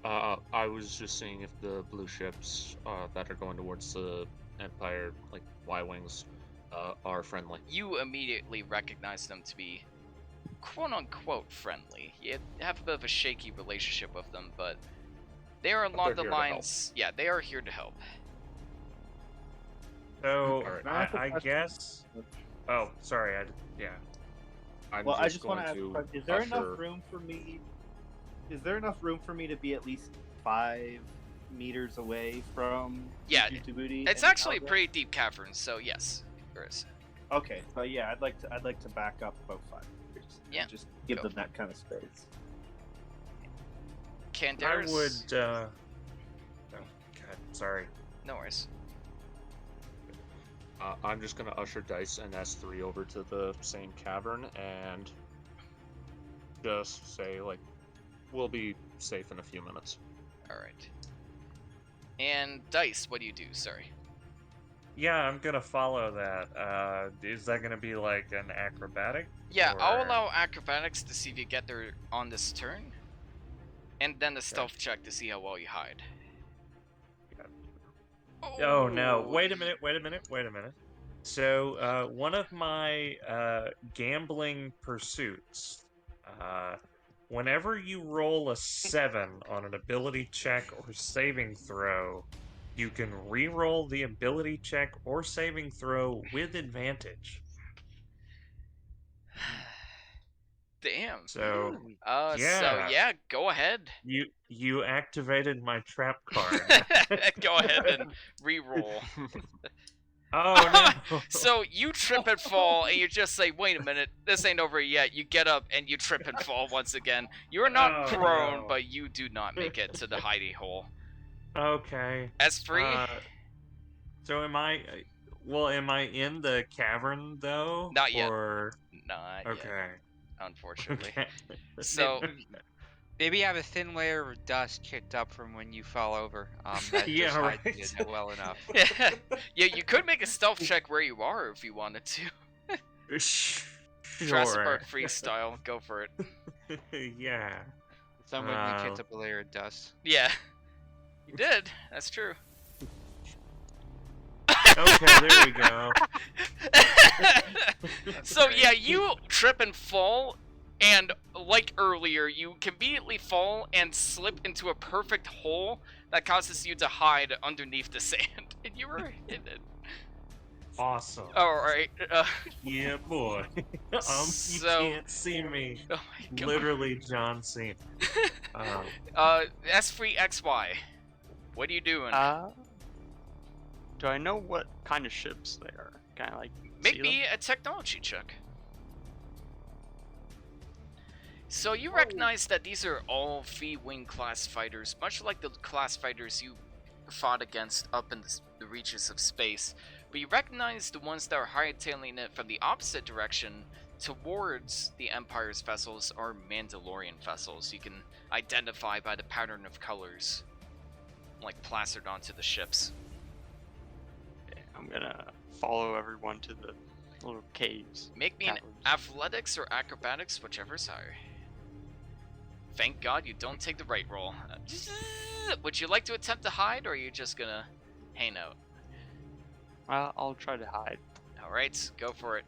I was just seeing if the blue ships that are going towards the Empire, like Y-Wings, are friendly. You immediately recognize them to be quote-unquote friendly. You have a bit of a shaky relationship with them, but they are along they're the here to help. lines. Yeah, they are here to help. So Alright. I guess. Oh, sorry. I'm Well, I just going want to ask, to is there enough usher- room for me is there enough room for me to be at least 5 meters away from Yeah, Tabootie? it's and actually a Alga? pretty deep cavern, so yes, there is. Okay, so yeah, I'd like to back up about 5 meters. and Yeah, just give go them for that kind of space. Canderous. I would. Oh, God, sorry. No worries. I'm just gonna usher Dice and S3 over to the same cavern and just say, like, we'll be safe in a few minutes. Alright. And Dice, what do you do? Sorry. Yeah, I'm gonna follow that. Is that gonna be like an acrobatic? Yeah, I'll or- allow acrobatics to see if you get there on this turn. And then a stealth check to see how well you hide. Oh no! Wait a minute! So, one of my gambling pursuits, whenever you roll a 7 on an ability check or saving throw, you can re-roll the ability check or saving throw with advantage. Damn. So, So yeah. yeah, go ahead. you activated my trap card. Go ahead and re-roll. Oh no! So you trip and fall, and you just say, "Wait a minute, this ain't over yet." You get up and you trip and fall once again. You are not Oh, prone, no. but you do not make it to the hidey hole. Okay. As free, So am I? Am I in the cavern though? Not yet. Or not okay. yet, unfortunately. Okay. So Maybe have a thin layer of dust kicked up from when you fall over. That Yeah, just hides right. it well enough. yeah, you could make a stealth check where you are if you wanted to. Jurassic Sure. Park freestyle, go for it. Yeah. Someone you Wow. kicked up a layer of dust. Yeah, you did. That's true. Okay, there we go. So yeah, you trip and fall, and like earlier, you conveniently fall and slip into a perfect hole that causes you to hide underneath the sand, and you were hidden. Awesome. All right. Yeah, boy. You So- can't see me. Oh my god. Literally, John Cena. S free XY. What are you doing? Do I know what kind of ships they are? Kind of like Make see me a technology check. So you recognize that these are all V-wing class fighters, much like the class fighters you fought against up in the reaches of space. But you recognize the ones that are hightailing it from the opposite direction towards the Empire's vessels are Mandalorian vessels. You can identify by the pattern of colors, like plastered onto the ships. them? I'm gonna follow everyone to the little caves. Make me an Caverns. athletics or acrobatics, whichever's higher. Thank God you don't take the right roll. Would you like to attempt to hide, or are you just gonna hang out? I'll try to hide. Alright, go for it.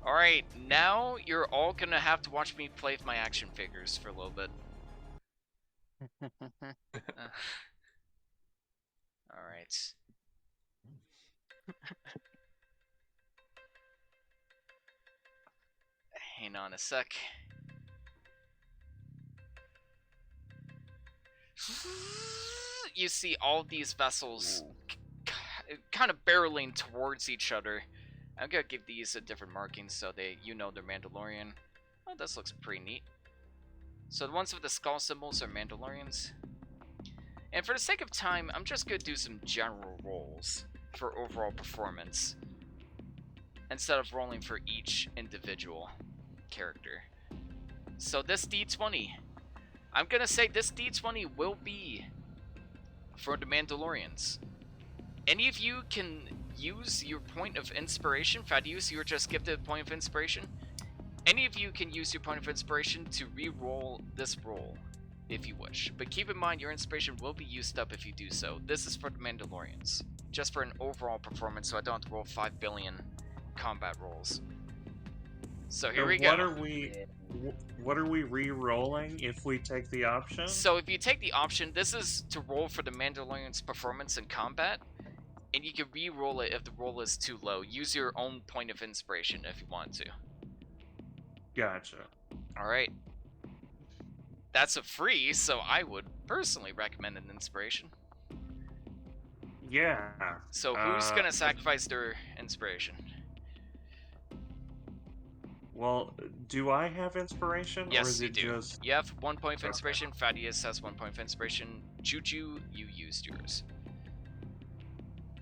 Alright, now you're all gonna have to watch me play with my action figures for a little bit. Alright. Hang on a sec. You see all these vessels kind of barreling towards each other. I'm gonna give these a different marking so you know they're Mandalorian. Oh, this looks pretty neat. So the ones with the skull symbols are Mandalorians. And for the sake of time, I'm just gonna do some general rolls for overall performance instead of rolling for each individual character. So this D20, I'm gonna say this D20 will be for the Mandalorians. Any of you can use your point of inspiration. Fadius, you were just gifted a point of inspiration. Any of you can use your point of inspiration to re-roll this roll if you wish. But keep in mind your inspiration will be used up if you do so. This is for the Mandalorians. Just for an overall performance so I don't have to roll 5 billion combat rolls. So here we go. What are we re-rolling if we take the option? So if you take the option, this is to roll for the Mandalorian's performance in combat, and you can re-roll it if the roll is too low. Use your own point of inspiration if you want to. Gotcha. Alright. that's a free, so I would personally recommend an inspiration. Yeah. So who's gonna sacrifice their inspiration? Well, do I have inspiration, or Yes, is you it do. just? You have 1 point of Okay. inspiration. Thaddeus has 1 point of inspiration. Juju, you used yours.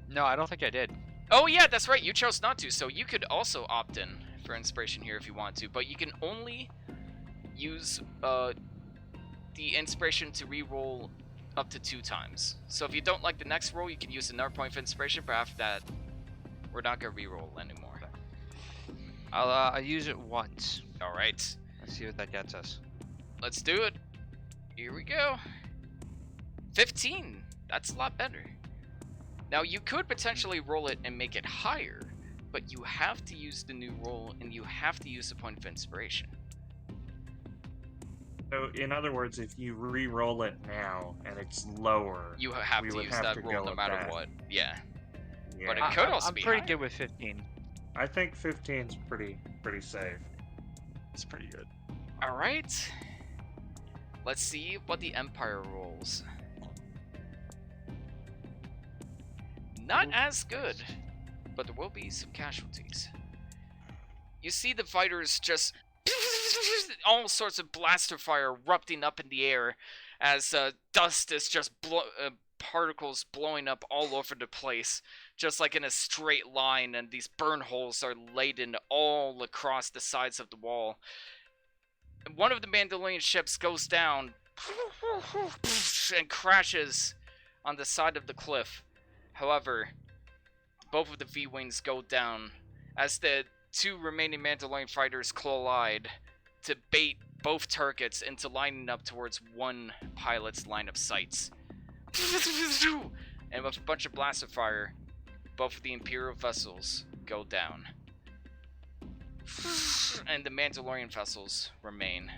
No, I don't think I did. Oh yeah, that's right. You chose not to, so you could also opt in for inspiration here if you want to, but you can only use the inspiration to re-roll up to 2 times. So if you don't like the next roll, you can use another point of inspiration, but after that, we're not gonna re-roll anymore. I'll use it once. All right, Let's see what that gets us. let's do it. Here we go. 15. That's a lot better. Now you could potentially roll it and make it higher, but you have to use the new roll and you have to use the point of inspiration. So, in other words, if you re-roll it now and it's lower, You have we to would use have that to roll go no with matter that. what. Yeah. yeah. But it could also I'm be pretty higher. good with 15. I think 15's pretty safe. It's pretty good. All right. Let's see what the Empire rolls. Not as good, but there will be some casualties. You see the fighters just all sorts of blaster fire erupting up in the air as dust is just particles blowing up all over the place, just like in a straight line, and these burn holes are laden all across the sides of the wall. And one of the Mandalorian ships goes down and crashes on the side of the cliff. However, both of the V-Wings go down as the 2 remaining Mandalorian fighters collide to bait both targets into lining up towards one pilot's line of sights. And with a bunch of blaster fire, both of the Imperial vessels go down. And the Mandalorian vessels remain.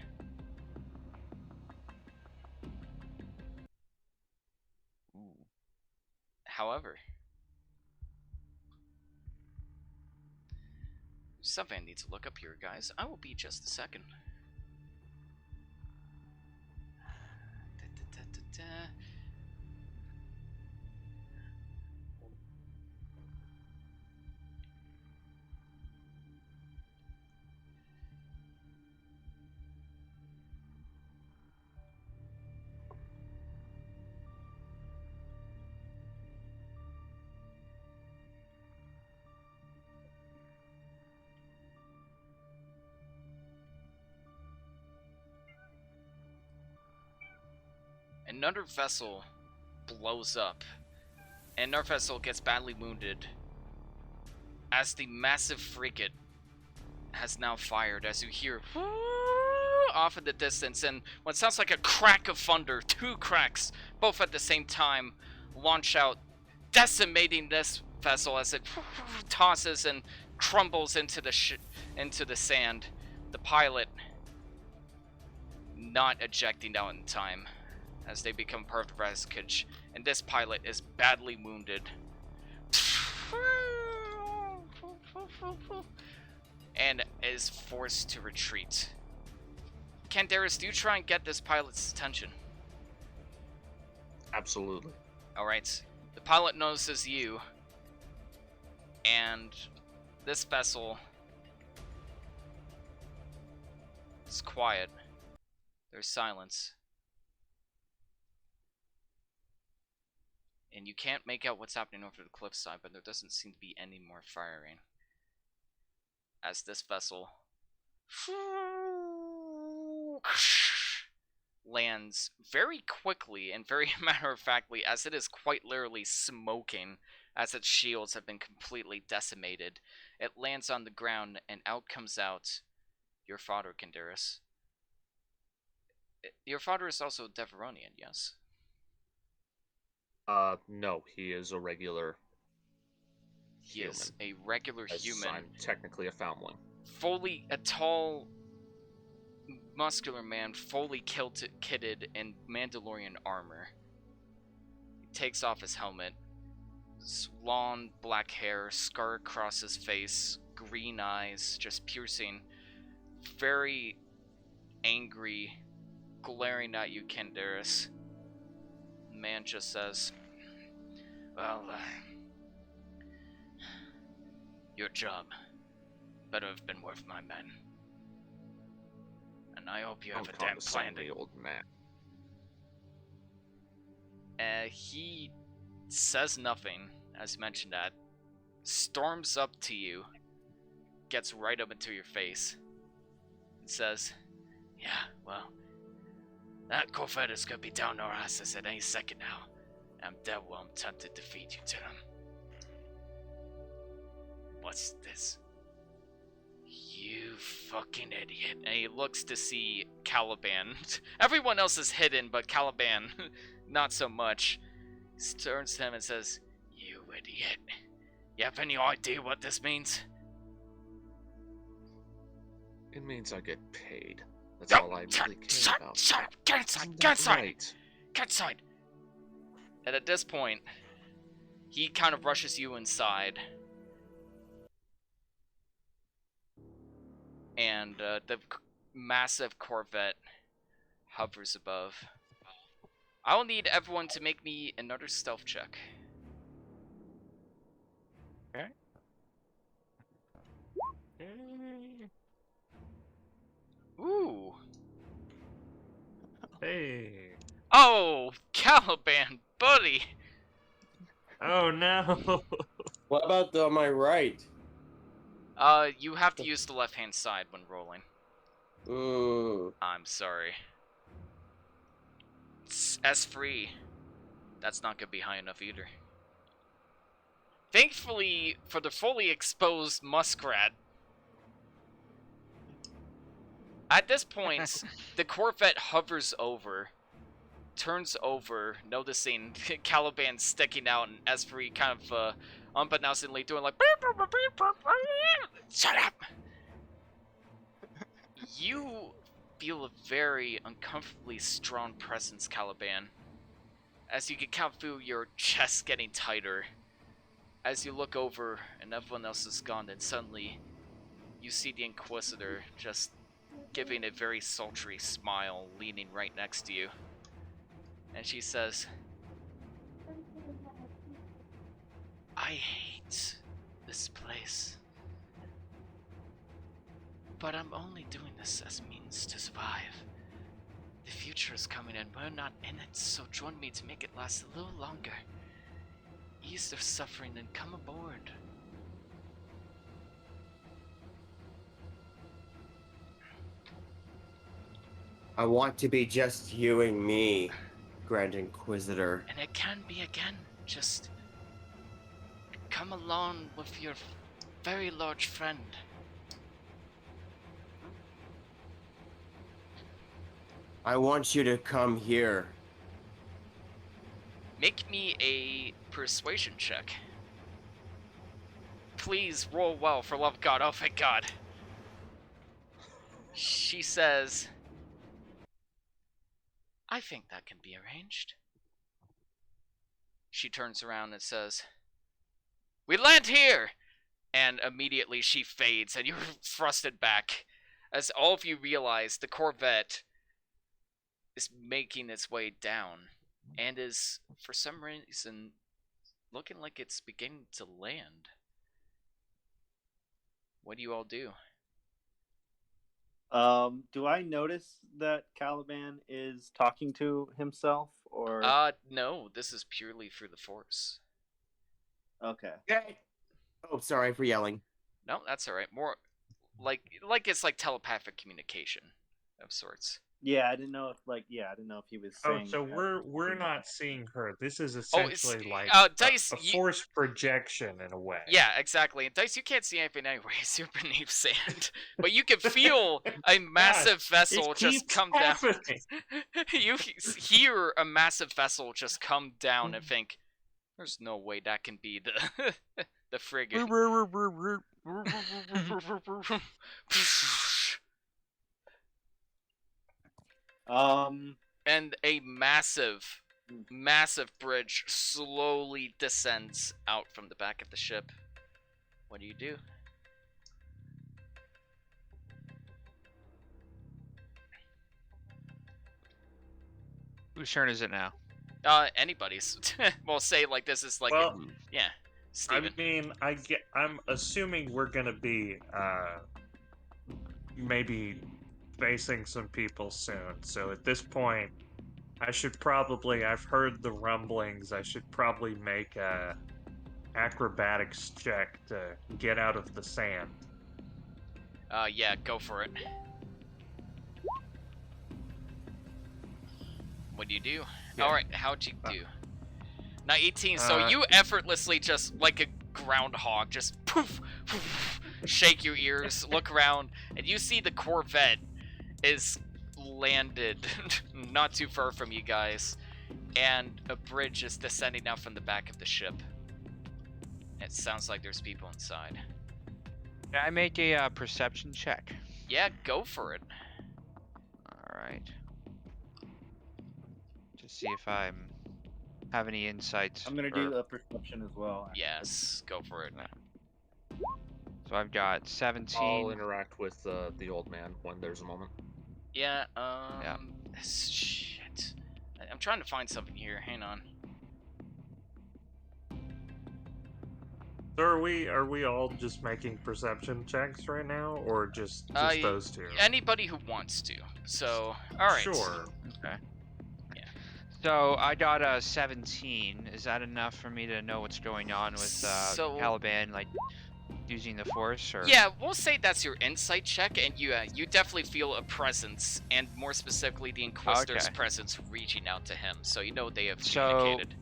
However, something I need to look up here, guys. I will be just a second. Another vessel blows up, and another vessel gets badly wounded as the massive frigate has now fired, as you hear off in the distance, and what sounds like a crack of thunder, 2 cracks, both at the same time, launch out, decimating this vessel as it tosses and crumbles into the sand. The pilot not ejecting out in time, as they become part of the wreckage, and this pilot is badly wounded. And is forced to retreat. Canderous, do you try and get this pilot's attention? Absolutely. Alright. The pilot notices you, and this vessel is quiet. There's silence. And you can't make out what's happening over the cliffside, but there doesn't seem to be any more firing. As this vessel lands very quickly and very matter-of-factly, as it is quite literally smoking, as its shields have been completely decimated. It lands on the ground, and out comes out your father, Canderous. Your father is also Devaronian, yes? No, he is a regular He is human. a regular as human. I'm technically a foundling. Fully a tall, muscular man, fully kitted in Mandalorian armor. He takes off his helmet. Long black hair, scar across his face, green eyes, just piercing. Very angry glaring at you, Canderous. The man just says, well, your job better have been worth my men. And I hope you have a damn plan. The old man. He says nothing, as mentioned that, storms up to you, gets right up into your face, and says, yeah, well, that Corvette is gonna be down our asses at any second now. I'm dead well, I'm tempted to feed you to them. What's this? You fucking idiot. And he looks to see Caliban. Everyone else is hidden, but Caliban, not so much. He turns to him and says, you idiot. You have any idea what this means? It means I get paid. That's all I really care about. Shut up! Get inside! Get inside! Get inside! And at this point, he kind of rushes you inside. And the massive Corvette hovers above. I will need everyone to make me another stealth check. Okay. Ooh. Hey. Oh, Caliban, buddy. Oh no. What about on my right? You have to use the left-hand side when rolling. Ooh. I'm sorry. It's S3. That's not gonna be high enough either. Thankfully, for the fully exposed muskrat, at this point, the Corvette hovers over, turns over, noticing Caliban sticking out, and S3 kind of unbeknownstly doing like, shut up! You feel a very uncomfortably strong presence, Caliban, as you can kind of feel your chest getting tighter. As you look over and everyone else is gone, then suddenly you see the Inquisitor just giving a very sultry smile, leaning right next to you. And she says, I hate this place, but I'm only doing this as means to survive. The future is coming and we're not in it, so join me to make it last a little longer. Ease their suffering and come aboard. I want to be just you and me, Grand Inquisitor. And it can be again, just come along with your very large friend. I want you to come here. Make me a persuasion check. Please roll well, for love of God. Oh, thank God. She says, I think that can be arranged. She turns around and says, we land here! And immediately she fades and you're thrusted back. As all of you realize the Corvette is making its way down. And is, for some reason, looking like it's beginning to land. What do you all do? Do I notice that Caliban is talking to himself, or? No, this is purely through the Force. Okay. Okay. Oh, sorry for yelling. No, that's alright. More like it's like telepathic communication of sorts. Yeah, I didn't know if he was Oh, saying. so that. we're not seeing her. This is essentially like Dice, a forced projection in a way. Yeah, exactly. And Dice, you can't see anything anyways. You're beneath sand, but you can feel a massive vessel just come down. You hear a massive vessel just come down and think, "There's no way that can be the the frigate." And a massive bridge slowly descends out from the back of the ship. What do you do? Whose turn is it now? Anybody's. We'll say like this is like Well, yeah, Steven. I mean, I'm assuming we're gonna be maybe facing some people soon. So at this point, I've heard the rumblings. I should probably make a acrobatics check to get out of the sand. Yeah, go for it. What do you do? Yeah. All right, how'd you do? Now 18. So you effortlessly just like a groundhog, just poof, poof, shake your ears, look around, and you see the Corvette is landed not too far from you guys, and a bridge is descending out from the back of the ship. It sounds like there's people inside. Can I make a perception check? Yeah, go for it. Alright. Just see if I have any insights. I'm gonna do a perception as well. Yes, go for it. So I've got 17. I'll interact with the old man when there's a moment. Yeah, shit. I'm trying to find something here. Hang on. So are we all just making perception checks right now, or just those two? Anybody who wants to. So, all right. Sure. Okay. Yeah. So I got a 17. Is that enough for me to know what's going on with Caliban, like using the Force? Or Yeah, we'll say that's your insight check, and you definitely feel a presence, and more specifically, the Inquisitor's presence reaching out to him. So you know they have communicated.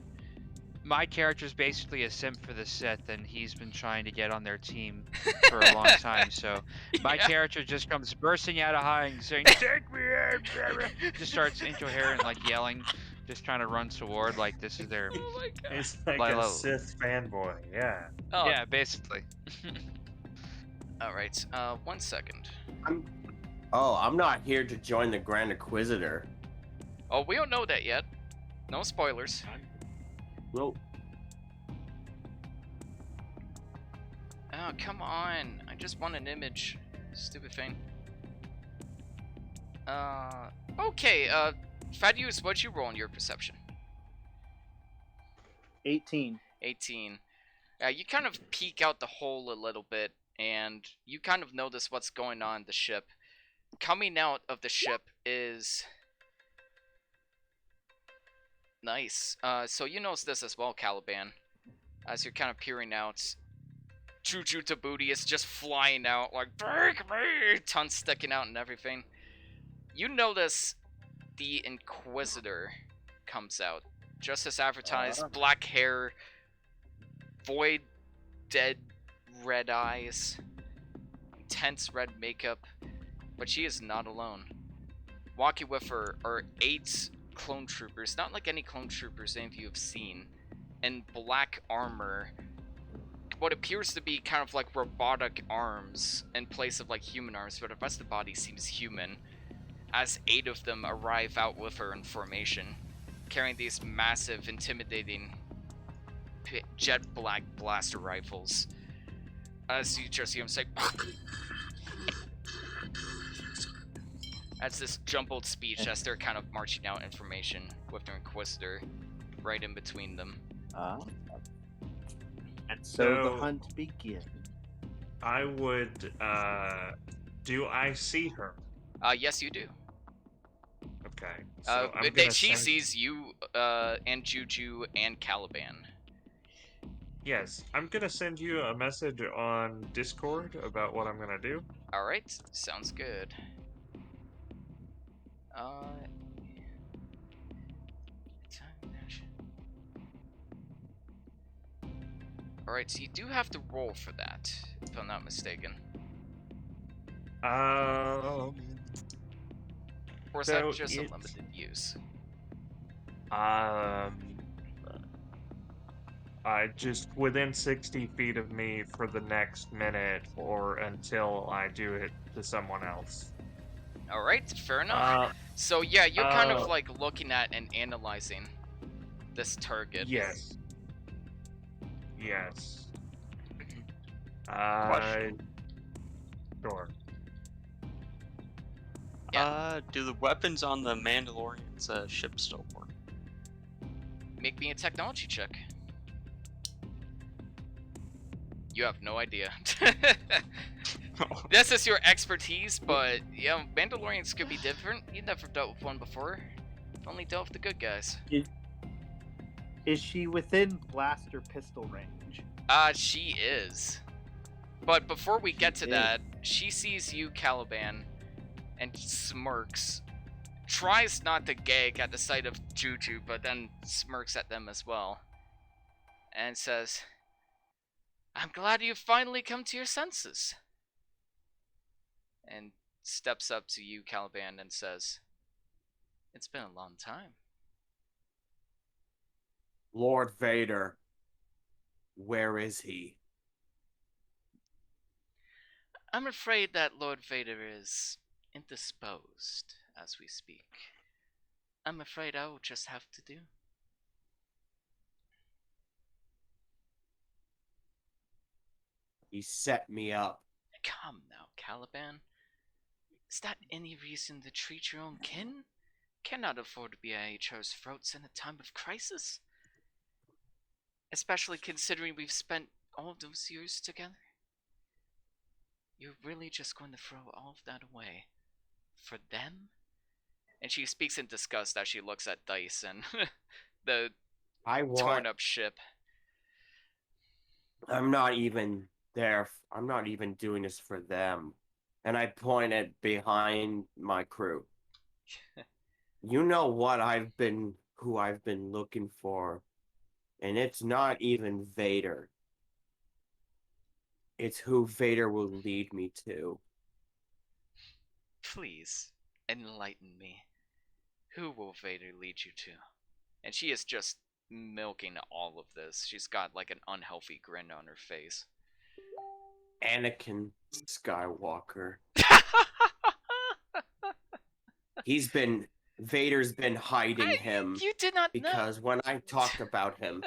My character's basically a simp for the Sith, and he's been trying to get on their team for a long time. So my character just comes bursting out of hiding, saying, "Take me in!" Just starts incoherent, like yelling, just trying to run toward, like this is their. Oh my god. It's like a Sith fanboy, yeah. Oh. Yeah, basically. All right. 1 second. I'm not here to join the Grand Inquisitor. Oh, we don't know that yet. No spoilers. Well, Oh, come on. I just want an image. Stupid thing. Okay, Fadius, what'd you roll in your perception? 18. 18. You kind of peek out the hole a little bit, and you kind of notice what's going on in the ship. Coming out of the ship is... Nice. So you notice this as well, Caliban. As you're kind of peering out, Juju Tabootie is just flying out, like, break me! Tongue sticking out and everything. You notice the Inquisitor comes out. Just as advertised, black hair, void, dead red eyes, intense red makeup, but she is not alone. Walking with her are 8 clone troopers, not like any clone troopers any of you have seen, in black armor, what appears to be kind of like robotic arms in place of like human arms, but the rest of the body seems human, as 8 of them arrive out with her in formation, carrying these massive, intimidating jet black blaster rifles. As you just hear them say, that's this jumbled speech as they're kind of marching out information with their Inquisitor right in between them. And so the hunt begins. I would, do I see her? Yes, you do. Okay. So I'm gonna she send... sees you, and Juju, and Caliban. Yes, I'm gonna send you a message on Discord about what I'm gonna do. Alright, sounds good. Alright, so you do have to roll for that, if I'm not mistaken. Or is that just a limited use? I just within 60 feet of me for the next minute or until I do it to someone else. Alright, fair enough. So yeah, you're kind of like looking at and analyzing this target. Yes. Yes. Sure. Yeah. Do the weapons on the Mandalorian's ship still work? make me a technology check. You have no idea. This is your expertise, but yeah, Mandalorians could be different. You never dealt with one before. You've only dealt with the good guys. Is she within blaster pistol range? She is. But before we get to that, she sees you, Kaliban, and smirks. Tries not to gag at the sight of Juju, but then smirks at them as well. And says, I'm glad you've finally come to your senses. And steps up to you, Kaliban, and says, it's been a long time. Lord Vader, where is he? I'm afraid that Lord Vader is indisposed as we speak. I'm afraid I will just have to do. He set me up. Come now, Kaliban. Is that any reason to treat your own kin? Cannot afford to be at each other's throats in a time of crisis. Especially considering we've spent all of those years together. You're really just going to throw all of that away for them? And she speaks in disgust as she looks at Dice and the torn up ship. I'm not even there. I'm not even doing this for them. And I pointed behind my crew. You know what who I've been looking for. And it's not even Vader. It's who Vader will lead me to. Please, enlighten me. Who will Vader lead you to? And she is just milking all of this. She's got like an unhealthy grin on her face. Anakin Skywalker. Vader's been hiding him. You did not know. Because when I talked about him,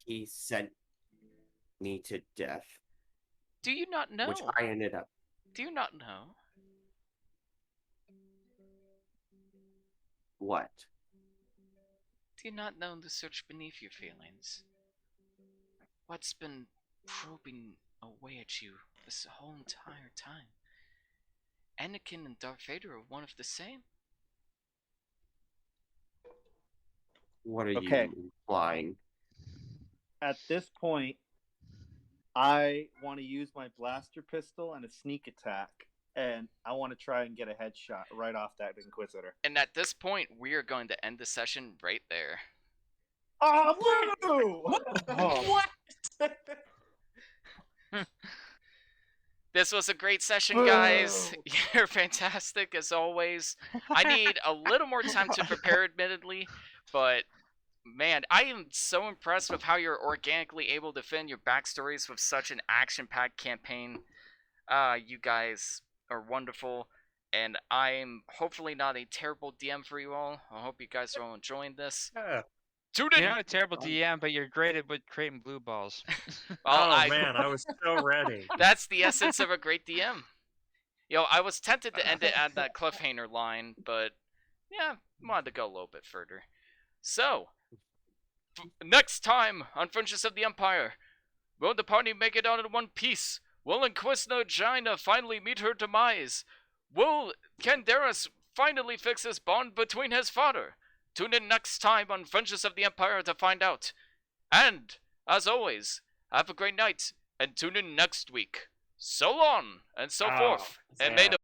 he sent me to death. Do you not know? Which I ended up. Do you not know? What? Do you not know the search beneath your feelings? What's been probing away at you this whole entire time? Anakin and Darth Vader are one of the same. What are you implying? At this point, I want to use my blaster pistol and a sneak attack, and I want to try and get a headshot right off that Inquisitor. And at this point, we are going to end the session right there. Oh, What? This was a great session, guys. You're fantastic as always. I need a little more time to prepare, admittedly, but man, I am so impressed with how you're organically able to fit in your backstories with such an action-packed campaign. You guys are wonderful, and I'm hopefully not a terrible DM for you all. I hope you guys are all enjoying this. Tune in. You're not a terrible DM, but you're great at creating blue balls. Well, man, I was so ready. That's the essence of a great DM. Yo, I was tempted to end it at that cliffhanger line, but yeah, wanted to go a little bit further. So, next time on Fringes of the Empire, will the party make it out in one piece? Will Inquisitor Jaina finally meet her demise? Will Canderous finally fix his bond between his father? Tune in next time on Fringes of the Empire to find out. And, as always, have a great night, and tune in next week. So long, and so forth, and may the